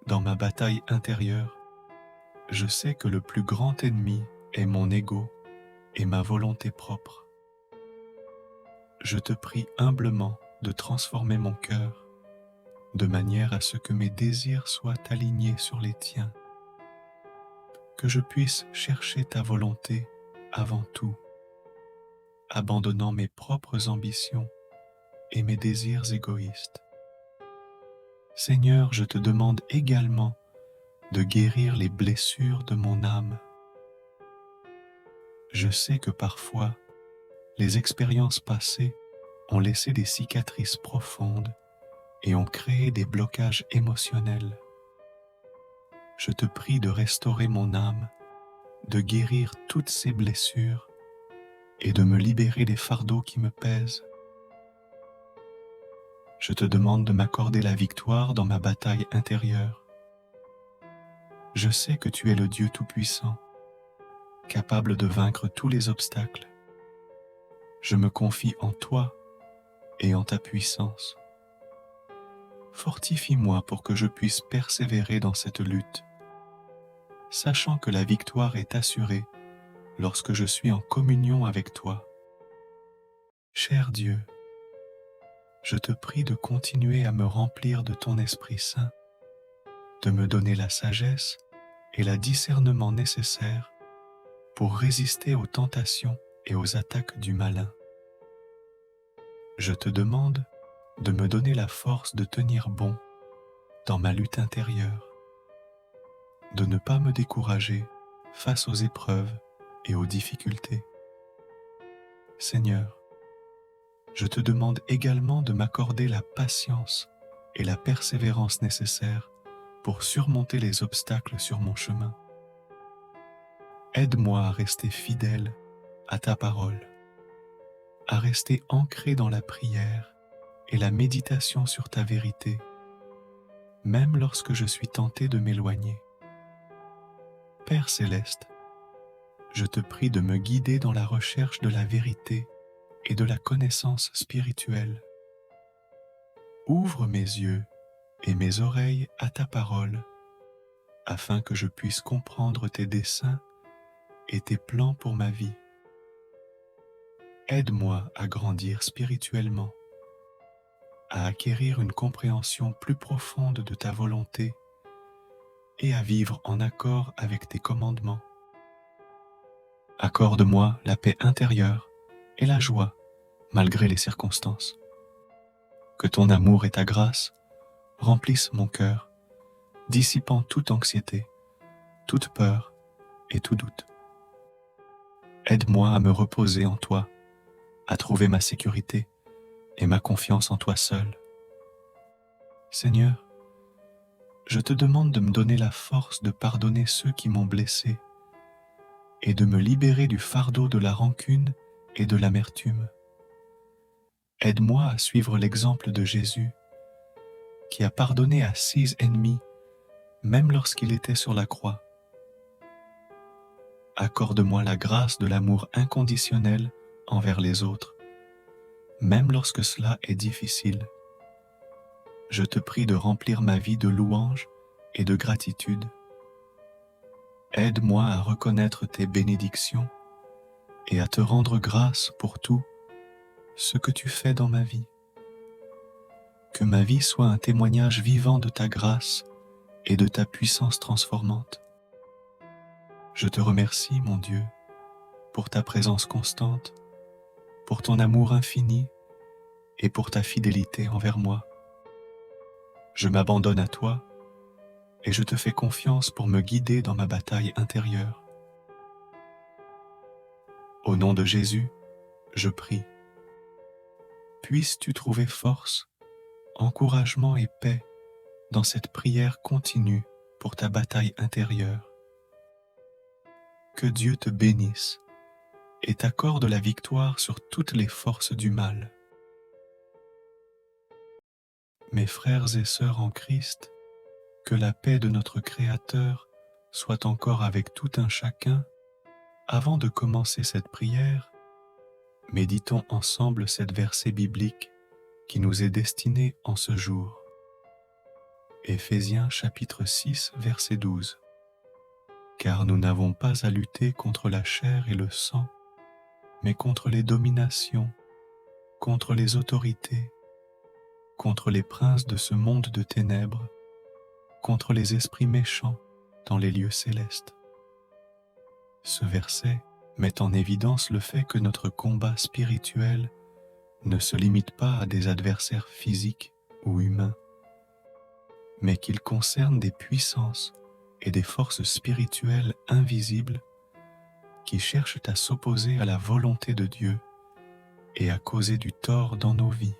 Dans ma bataille intérieure, je sais que le plus grand ennemi est mon ego et ma volonté propre. Je te prie humblement de transformer mon cœur, de manière à ce que mes désirs soient alignés sur les tiens, que je puisse chercher ta volonté avant tout, abandonnant mes propres ambitions et mes désirs égoïstes. Seigneur, je te demande également de guérir les blessures de mon âme. Je sais que parfois, les expériences passées ont laissé des cicatrices profondes et ont créé des blocages émotionnels. Je te prie de restaurer mon âme, de guérir toutes ces blessures et de me libérer des fardeaux qui me pèsent. Je te demande de m'accorder la victoire dans ma bataille intérieure. Je sais que tu es le Dieu Tout-Puissant, capable de vaincre tous les obstacles. Je me confie en toi et en ta puissance. Fortifie-moi pour que je puisse persévérer dans cette lutte, sachant que la victoire est assurée lorsque je suis en communion avec toi. Cher Dieu, je te prie de continuer à me remplir de ton Esprit Saint, de me donner la sagesse et le discernement nécessaires pour résister aux tentations et aux attaques du malin. Je te demande de me donner la force de tenir bon dans ma lutte intérieure, de ne pas me décourager face aux épreuves et aux difficultés. Seigneur, je te demande également de m'accorder la patience et la persévérance nécessaires pour surmonter les obstacles sur mon chemin. Aide-moi à rester fidèle à ta parole, à rester ancré dans la prière et la méditation sur ta vérité, même lorsque je suis tenté de m'éloigner. Père céleste, je te prie de me guider dans la recherche de la vérité et de la connaissance spirituelle. Ouvre mes yeux et mes oreilles à ta parole, afin que je puisse comprendre tes desseins et tes plans pour ma vie. Aide-moi à grandir spirituellement, à acquérir une compréhension plus profonde de ta volonté et à vivre en accord avec tes commandements. Accorde-moi la paix intérieure et la joie malgré les circonstances. Que ton amour et ta grâce remplissent mon cœur, dissipant toute anxiété, toute peur et tout doute. Aide-moi à me reposer en toi, à trouver ma sécurité et ma confiance en toi seul. Seigneur, je te demande de me donner la force de pardonner ceux qui m'ont blessé et de me libérer du fardeau de la rancune et de l'amertume. Aide-moi à suivre l'exemple de Jésus, qui a pardonné à 6 ennemis, même lorsqu'il était sur la croix. Accorde-moi la grâce de l'amour inconditionnel envers les autres, même lorsque cela est difficile. Je te prie de remplir ma vie de louanges et de gratitude. Aide-moi à reconnaître tes bénédictions et à te rendre grâce pour tout ce que tu fais dans ma vie. Que ma vie soit un témoignage vivant de ta grâce et de ta puissance transformante. Je te remercie, mon Dieu, pour ta présence constante, pour ton amour infini et pour ta fidélité envers moi. Je m'abandonne à toi et je te fais confiance pour me guider dans ma bataille intérieure. Au nom de Jésus, je prie. Puisses-tu trouver force, encouragement et paix dans cette prière continue pour ta bataille intérieure. Que Dieu te bénisse et t'accorde la victoire sur toutes les forces du mal. Mes frères et sœurs en Christ, que la paix de notre Créateur soit encore avec tout un chacun. Avant de commencer cette prière, méditons ensemble cette verset biblique qui nous est destiné en ce jour. Éphésiens chapitre 6, verset 12. Car nous n'avons pas à lutter contre la chair et le sang, mais contre les dominations, contre les autorités, contre les princes de ce monde de ténèbres, contre les esprits méchants dans les lieux célestes. Ce verset met en évidence le fait que notre combat spirituel ne se limite pas à des adversaires physiques ou humains, mais qu'il concerne des puissances et des forces spirituelles invisibles qui cherchent à s'opposer à la volonté de Dieu et à causer du tort dans nos vies.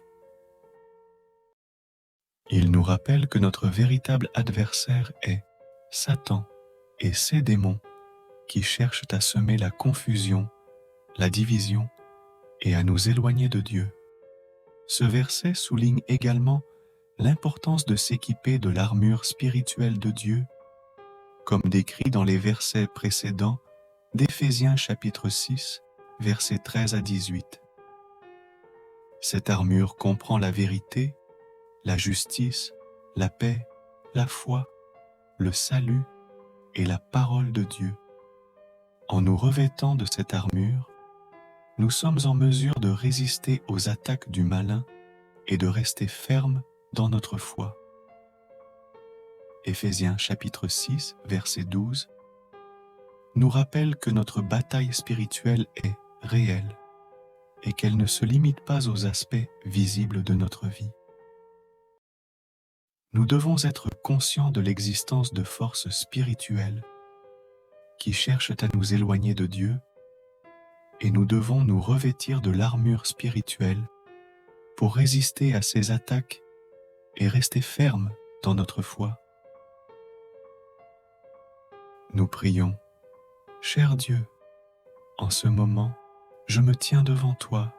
Il nous rappelle que notre véritable adversaire est Satan et ses démons qui cherchent à semer la confusion, la division et à nous éloigner de Dieu. Ce verset souligne également l'importance de s'équiper de l'armure spirituelle de Dieu, comme décrit dans les versets précédents d'Éphésiens chapitre 6, versets 13 à 18. Cette armure comprend la vérité, la justice, la paix, la foi, le salut et la parole de Dieu. En nous revêtant de cette armure, nous sommes en mesure de résister aux attaques du malin et de rester fermes dans notre foi. Éphésiens chapitre 6, verset 12, nous rappelle que notre bataille spirituelle est réelle et qu'elle ne se limite pas aux aspects visibles de notre vie. Nous devons être conscients de l'existence de forces spirituelles qui cherchent à nous éloigner de Dieu, et nous devons nous revêtir de l'armure spirituelle pour résister à ces attaques et rester fermes dans notre foi. Nous prions. Cher Dieu, en ce moment, je me tiens devant toi,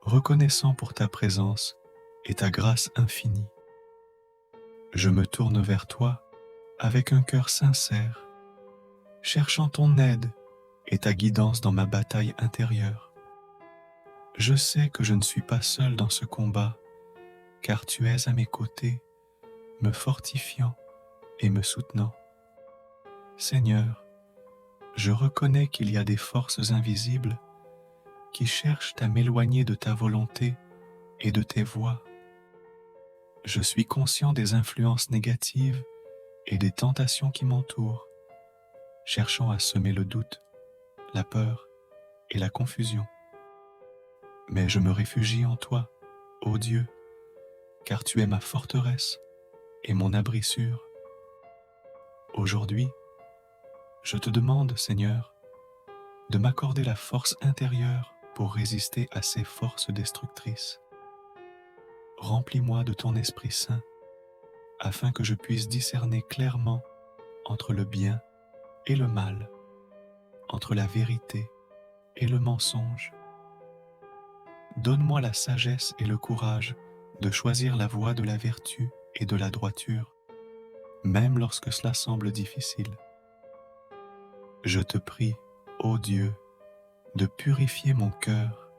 reconnaissant pour ta présence et ta grâce infinie. Je me tourne vers toi avec un cœur sincère, cherchant ton aide et ta guidance dans ma bataille intérieure. Je sais que je ne suis pas seul dans ce combat, car tu es à mes côtés, me fortifiant et me soutenant. Seigneur, je reconnais qu'il y a des forces invisibles qui cherchent à m'éloigner de ta volonté et de tes voies. Je suis conscient des influences négatives et des tentations qui m'entourent, cherchant à semer le doute, la peur et la confusion. Mais je me réfugie en toi, ô Dieu, car tu es ma forteresse et mon abri sûr. Aujourd'hui, je te demande, Seigneur, de m'accorder la force intérieure pour résister à ces forces destructrices. Remplis-moi de ton Esprit Saint, afin que je puisse discerner clairement entre le bien et le mal, entre la vérité et le mensonge. Donne-moi la sagesse et le courage de choisir la voie de la vertu et de la droiture, même lorsque cela semble difficile. Je te prie, ô Dieu, de purifier mon cœur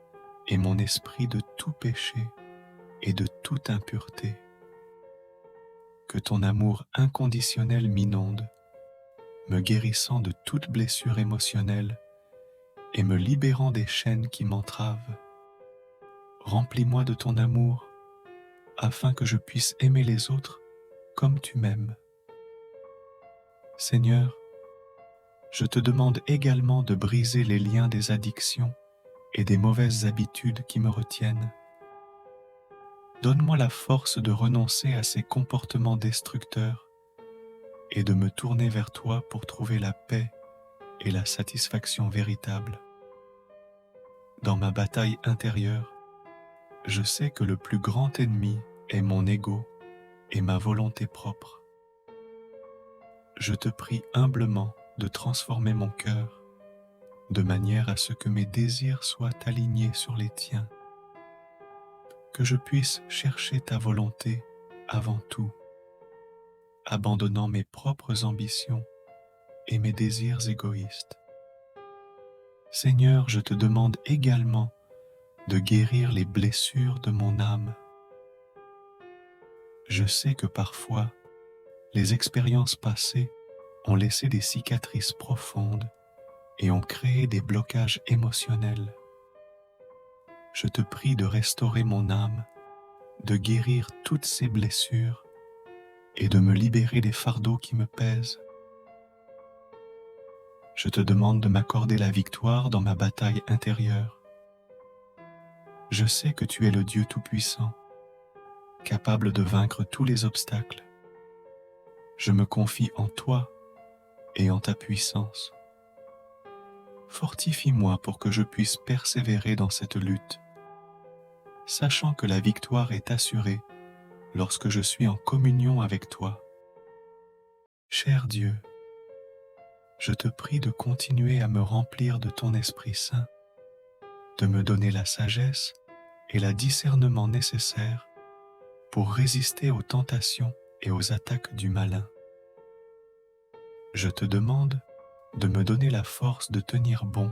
et mon esprit de tout péché et de toute impureté. Que ton amour inconditionnel m'inonde, me guérissant de toute blessure émotionnelle et me libérant des chaînes qui m'entravent. Remplis-moi de ton amour, afin que je puisse aimer les autres comme tu m'aimes. Seigneur, je te demande également de briser les liens des addictions et des mauvaises habitudes qui me retiennent. Donne-moi la force de renoncer à ces comportements destructeurs et de me tourner vers toi pour trouver la paix et la satisfaction véritable. Dans ma bataille intérieure, je sais que le plus grand ennemi est mon ego et ma volonté propre. Je te prie humblement de transformer mon cœur, de manière à ce que mes désirs soient alignés sur les tiens, que je puisse chercher ta volonté avant tout, abandonnant mes propres ambitions et mes désirs égoïstes. Seigneur, je te demande également de guérir les blessures de mon âme. Je sais que parfois, les expériences passées ont laissé des cicatrices profondes et ont créé des blocages émotionnels. Je te prie de restaurer mon âme, de guérir toutes ces blessures et de me libérer des fardeaux qui me pèsent. Je te demande de m'accorder la victoire dans ma bataille intérieure. Je sais que tu es le Dieu Tout-Puissant, capable de vaincre tous les obstacles. Je me confie en toi et en ta puissance. Fortifie-moi pour que je puisse persévérer dans cette lutte, sachant que la victoire est assurée lorsque je suis en communion avec toi. Cher Dieu, je te prie de continuer à me remplir de ton Esprit Saint, de me donner la sagesse et le discernement nécessaires pour résister aux tentations et aux attaques du malin. Je te demande de me donner la force de tenir bon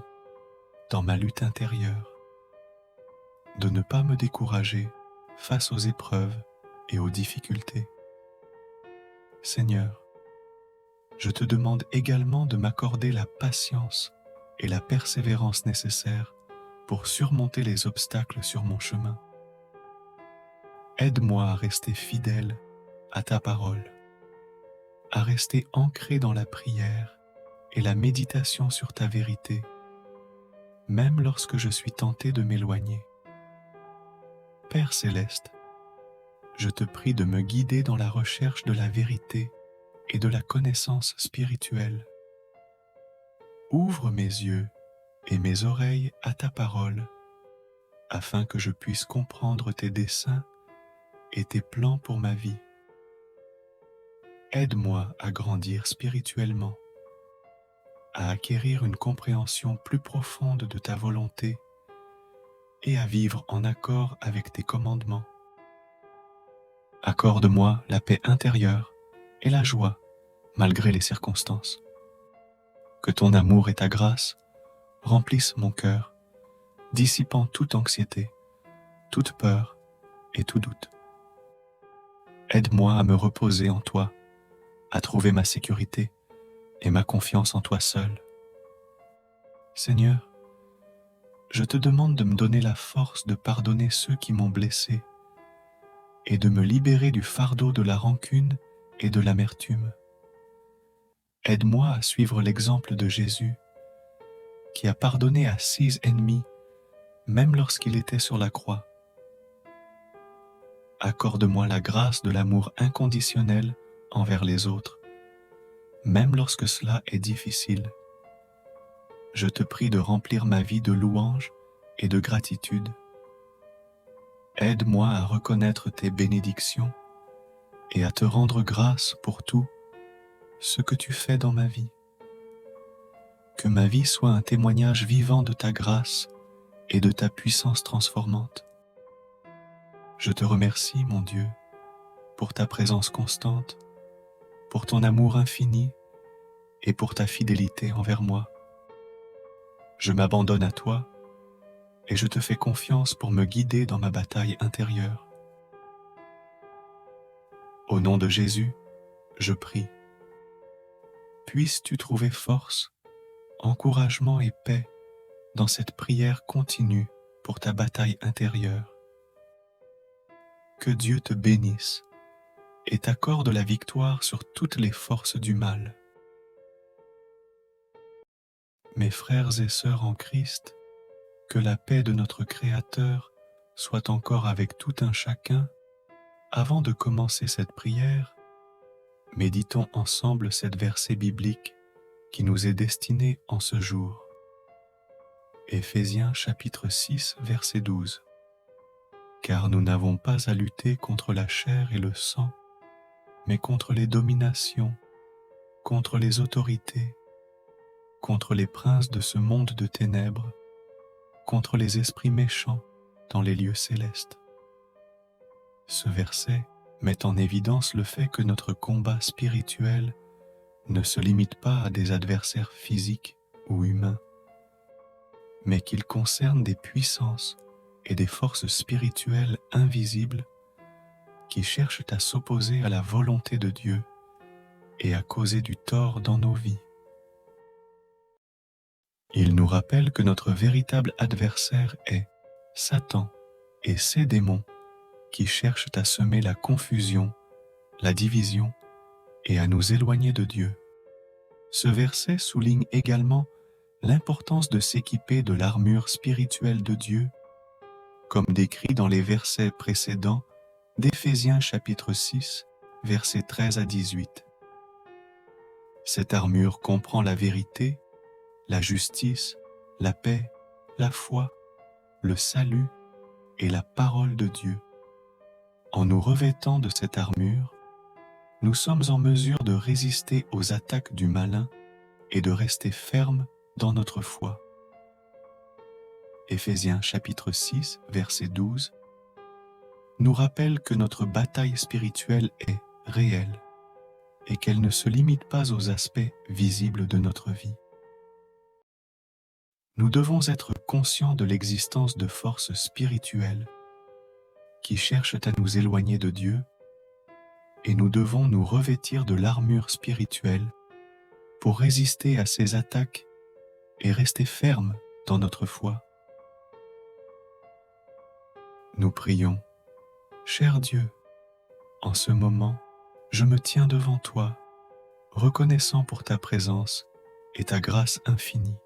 dans ma lutte intérieure, de ne pas me décourager face aux épreuves et aux difficultés. Seigneur, je te demande également de m'accorder la patience et la persévérance nécessaires pour surmonter les obstacles sur mon chemin. Aide-moi à rester fidèle à ta parole, à rester ancré dans la prière et la méditation sur ta vérité, même lorsque je suis tenté de m'éloigner. Père céleste, je te prie de me guider dans la recherche de la vérité et de la connaissance spirituelle. Ouvre mes yeux et mes oreilles à ta parole, afin que je puisse comprendre tes desseins et tes plans pour ma vie. Aide-moi à grandir spirituellement, à acquérir une compréhension plus profonde de ta volonté et à vivre en accord avec tes commandements. Accorde-moi la paix intérieure et la joie malgré les circonstances. Que ton amour et ta grâce remplissent mon cœur, dissipant toute anxiété, toute peur et tout doute. Aide-moi à me reposer en toi, à trouver ma sécurité et ma confiance en toi seul. Seigneur, je te demande de me donner la force de pardonner ceux qui m'ont blessé et de me libérer du fardeau de la rancune et de l'amertume. Aide-moi à suivre l'exemple de Jésus, qui a pardonné à 6 ennemis, même lorsqu'il était sur la croix. Accorde-moi la grâce de l'amour inconditionnel envers les autres, même lorsque cela est difficile. Je te prie de remplir ma vie de louanges et de gratitude. Aide-moi à reconnaître tes bénédictions et à te rendre grâce pour tout ce que tu fais dans ma vie. Que ma vie soit un témoignage vivant de ta grâce et de ta puissance transformante. Je te remercie, mon Dieu, pour ta présence constante, pour ton amour infini et pour ta fidélité envers moi. Je m'abandonne à toi et je te fais confiance pour me guider dans ma bataille intérieure. Au nom de Jésus, je prie. Puisses-tu trouver force, encouragement et paix dans cette prière continue pour ta bataille intérieure. Que Dieu te bénisse et t'accorde la victoire sur toutes les forces du mal. Mes frères et sœurs en Christ, que la paix de notre Créateur soit encore avec tout un chacun. Avant de commencer cette prière, méditons ensemble cette versée biblique qui nous est destinée en ce jour. Éphésiens chapitre 6, verset 12. Car nous n'avons pas à lutter contre la chair et le sang, mais contre les dominations, contre les autorités, contre les princes de ce monde de ténèbres, contre les esprits méchants dans les lieux célestes. Ce verset met en évidence le fait que notre combat spirituel ne se limite pas à des adversaires physiques ou humains, mais qu'il concerne des puissances et des forces spirituelles invisibles qui cherchent à s'opposer à la volonté de Dieu et à causer du tort dans nos vies. Il nous rappelle que notre véritable adversaire est Satan et ses démons qui cherchent à semer la confusion, la division et à nous éloigner de Dieu. Ce verset souligne également l'importance de s'équiper de l'armure spirituelle de Dieu, comme décrit dans les versets précédents d'Éphésiens chapitre 6, versets 13 à 18. Cette armure comprend la vérité, la justice, la paix, la foi, le salut et la parole de Dieu. En nous revêtant de cette armure, nous sommes en mesure de résister aux attaques du malin et de rester fermes dans notre foi. Éphésiens chapitre 6, verset 12, nous rappelle que notre bataille spirituelle est réelle et qu'elle ne se limite pas aux aspects visibles de notre vie. Nous devons être conscients de l'existence de forces spirituelles qui cherchent à nous éloigner de Dieu, et nous devons nous revêtir de l'armure spirituelle pour résister à ces attaques et rester fermes dans notre foi. Nous prions. Cher Dieu, en ce moment, je me tiens devant toi, reconnaissant pour ta présence et ta grâce infinie.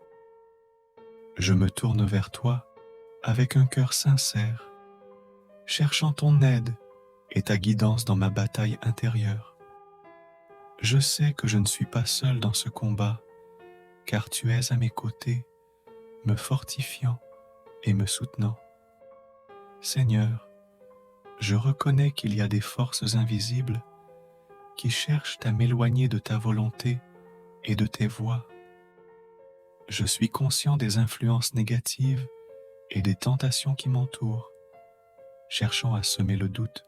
Je me tourne vers toi avec un cœur sincère, cherchant ton aide et ta guidance dans ma bataille intérieure. Je sais que je ne suis pas seul dans ce combat, car tu es à mes côtés, me fortifiant et me soutenant. Seigneur, je reconnais qu'il y a des forces invisibles qui cherchent à m'éloigner de ta volonté et de tes voies. Je suis conscient des influences négatives et des tentations qui m'entourent, cherchant à semer le doute,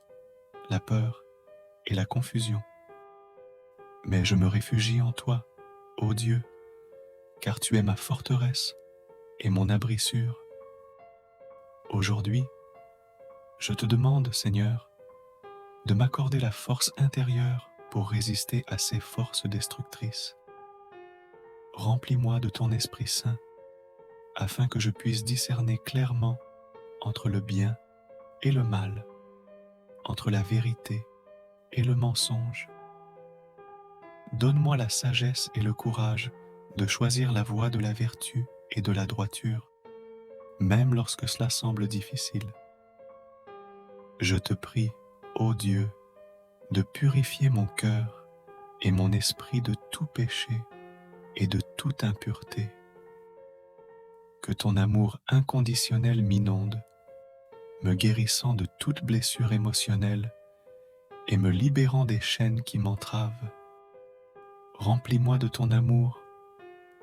la peur et la confusion. Mais je me réfugie en toi, ô Dieu, car tu es ma forteresse et mon abri sûr. Aujourd'hui, je te demande, Seigneur, de m'accorder la force intérieure pour résister à ces forces destructrices. Remplis-moi de ton Esprit Saint, afin que je puisse discerner clairement entre le bien et le mal, entre la vérité et le mensonge. Donne-moi la sagesse et le courage de choisir la voie de la vertu et de la droiture, même lorsque cela semble difficile. Je te prie, ô Dieu, de purifier mon cœur et mon esprit de tout péché et de toute impureté. Que ton amour inconditionnel m'inonde, me guérissant de toute blessure émotionnelle et me libérant des chaînes qui m'entravent. Remplis-moi de ton amour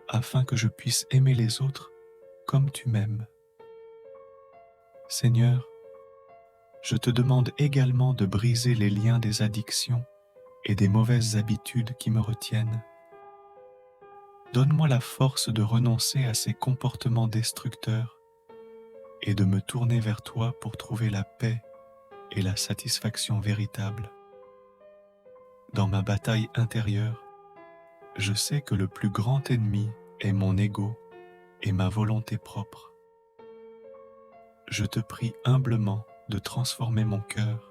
afin que je puisse aimer les autres comme tu m'aimes. Seigneur, je te demande également de briser les liens des addictions et des mauvaises habitudes qui me retiennent. Donne-moi la force de renoncer à ces comportements destructeurs et de me tourner vers toi pour trouver la paix et la satisfaction véritable. Dans ma bataille intérieure, je sais que le plus grand ennemi est mon ego et ma volonté propre. Je te prie humblement de transformer mon cœur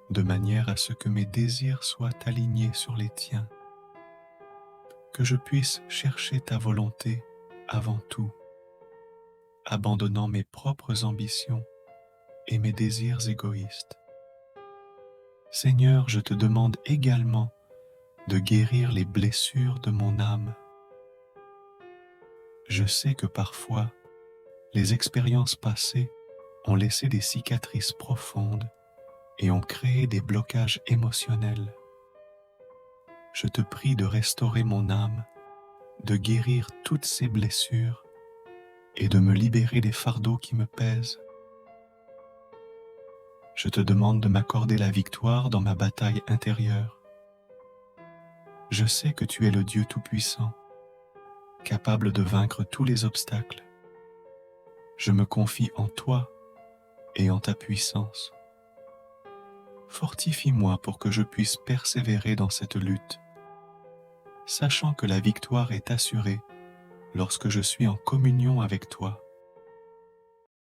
de manière à ce que mes désirs soient alignés sur les tiens, que je puisse chercher ta volonté avant tout, abandonnant mes propres ambitions et mes désirs égoïstes. Seigneur, je te demande également de guérir les blessures de mon âme. Je sais que parfois, les expériences passées ont laissé des cicatrices profondes et ont créé des blocages émotionnels. Je te prie de restaurer mon âme, de guérir toutes ces blessures et de me libérer des fardeaux qui me pèsent. Je te demande de m'accorder la victoire dans ma bataille intérieure. Je sais que tu es le Dieu Tout-Puissant, capable de vaincre tous les obstacles. Je me confie en toi et en ta puissance. Fortifie-moi pour que je puisse persévérer dans cette lutte, sachant que la victoire est assurée lorsque je suis en communion avec toi.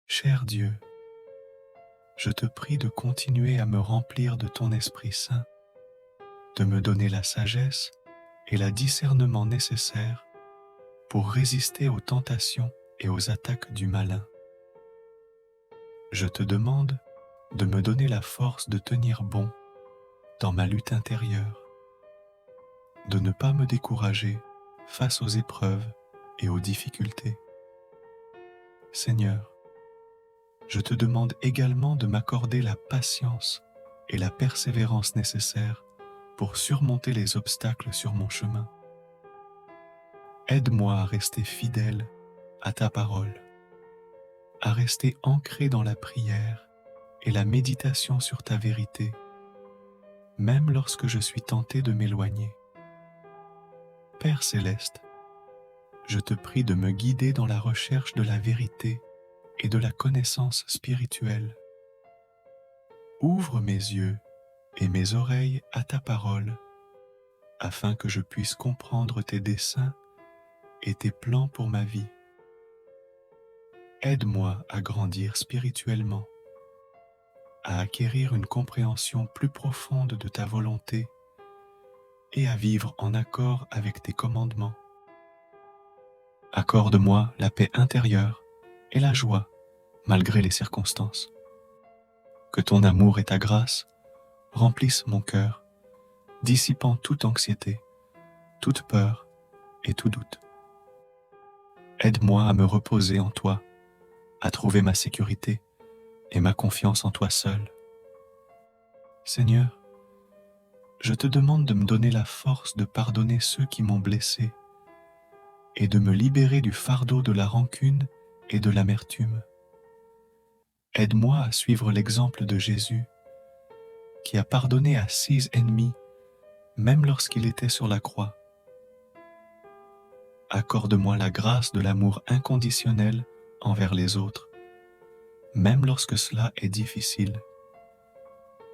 Cher Dieu, je te prie de continuer à me remplir de ton Esprit Saint, de me donner la sagesse et le discernement nécessaires pour résister aux tentations et aux attaques du malin. Je te demande de me donner la force de tenir bon dans ma lutte intérieure, de ne pas me décourager face aux épreuves et aux difficultés. Seigneur, je te demande également de m'accorder la patience et la persévérance nécessaires pour surmonter les obstacles sur mon chemin. Aide-moi à rester fidèle à ta parole, à rester ancré dans la prière et la méditation sur ta vérité, même lorsque je suis tenté de m'éloigner. Père céleste, je te prie de me guider dans la recherche de la vérité et de la connaissance spirituelle. Ouvre mes yeux et mes oreilles à ta parole, afin que je puisse comprendre tes desseins et tes plans pour ma vie. Aide-moi à grandir spirituellement, à acquérir une compréhension plus profonde de ta volonté et à vivre en accord avec tes commandements. Accorde-moi la paix intérieure et la joie malgré les circonstances. Que ton amour et ta grâce remplissent mon cœur, dissipant toute anxiété, toute peur et tout doute. Aide-moi à me reposer en toi, à trouver ma sécurité et ma confiance en toi seul. Seigneur, je te demande de me donner la force de pardonner ceux qui m'ont blessé et de me libérer du fardeau de la rancune et de l'amertume. Aide-moi à suivre l'exemple de Jésus, qui a pardonné à 6 ennemis, même lorsqu'il était sur la croix. Accorde-moi la grâce de l'amour inconditionnel envers les autres, même lorsque cela est difficile.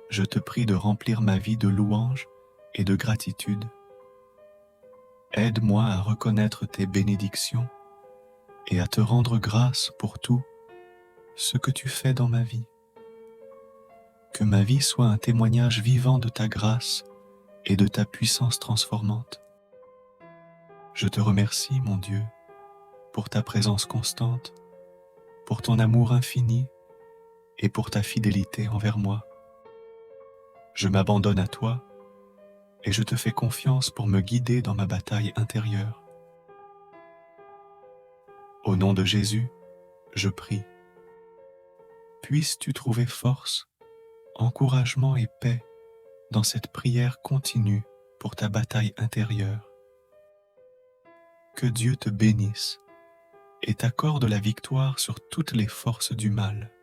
Je te prie de remplir ma vie de louanges et de gratitude. Aide-moi à reconnaître tes bénédictions et à te rendre grâce pour tout ce que tu fais dans ma vie. Que ma vie soit un témoignage vivant de ta grâce et de ta puissance transformante. Je te remercie, mon Dieu, pour ta présence constante, pour ton amour infini et pour ta fidélité envers moi. Je m'abandonne à toi et je te fais confiance pour me guider dans ma bataille intérieure. Au nom de Jésus, je prie. Puisses-tu trouver force, encouragement et paix dans cette prière continue pour ta bataille intérieure. Que Dieu te bénisse et t'accorde la victoire sur toutes les forces du mal.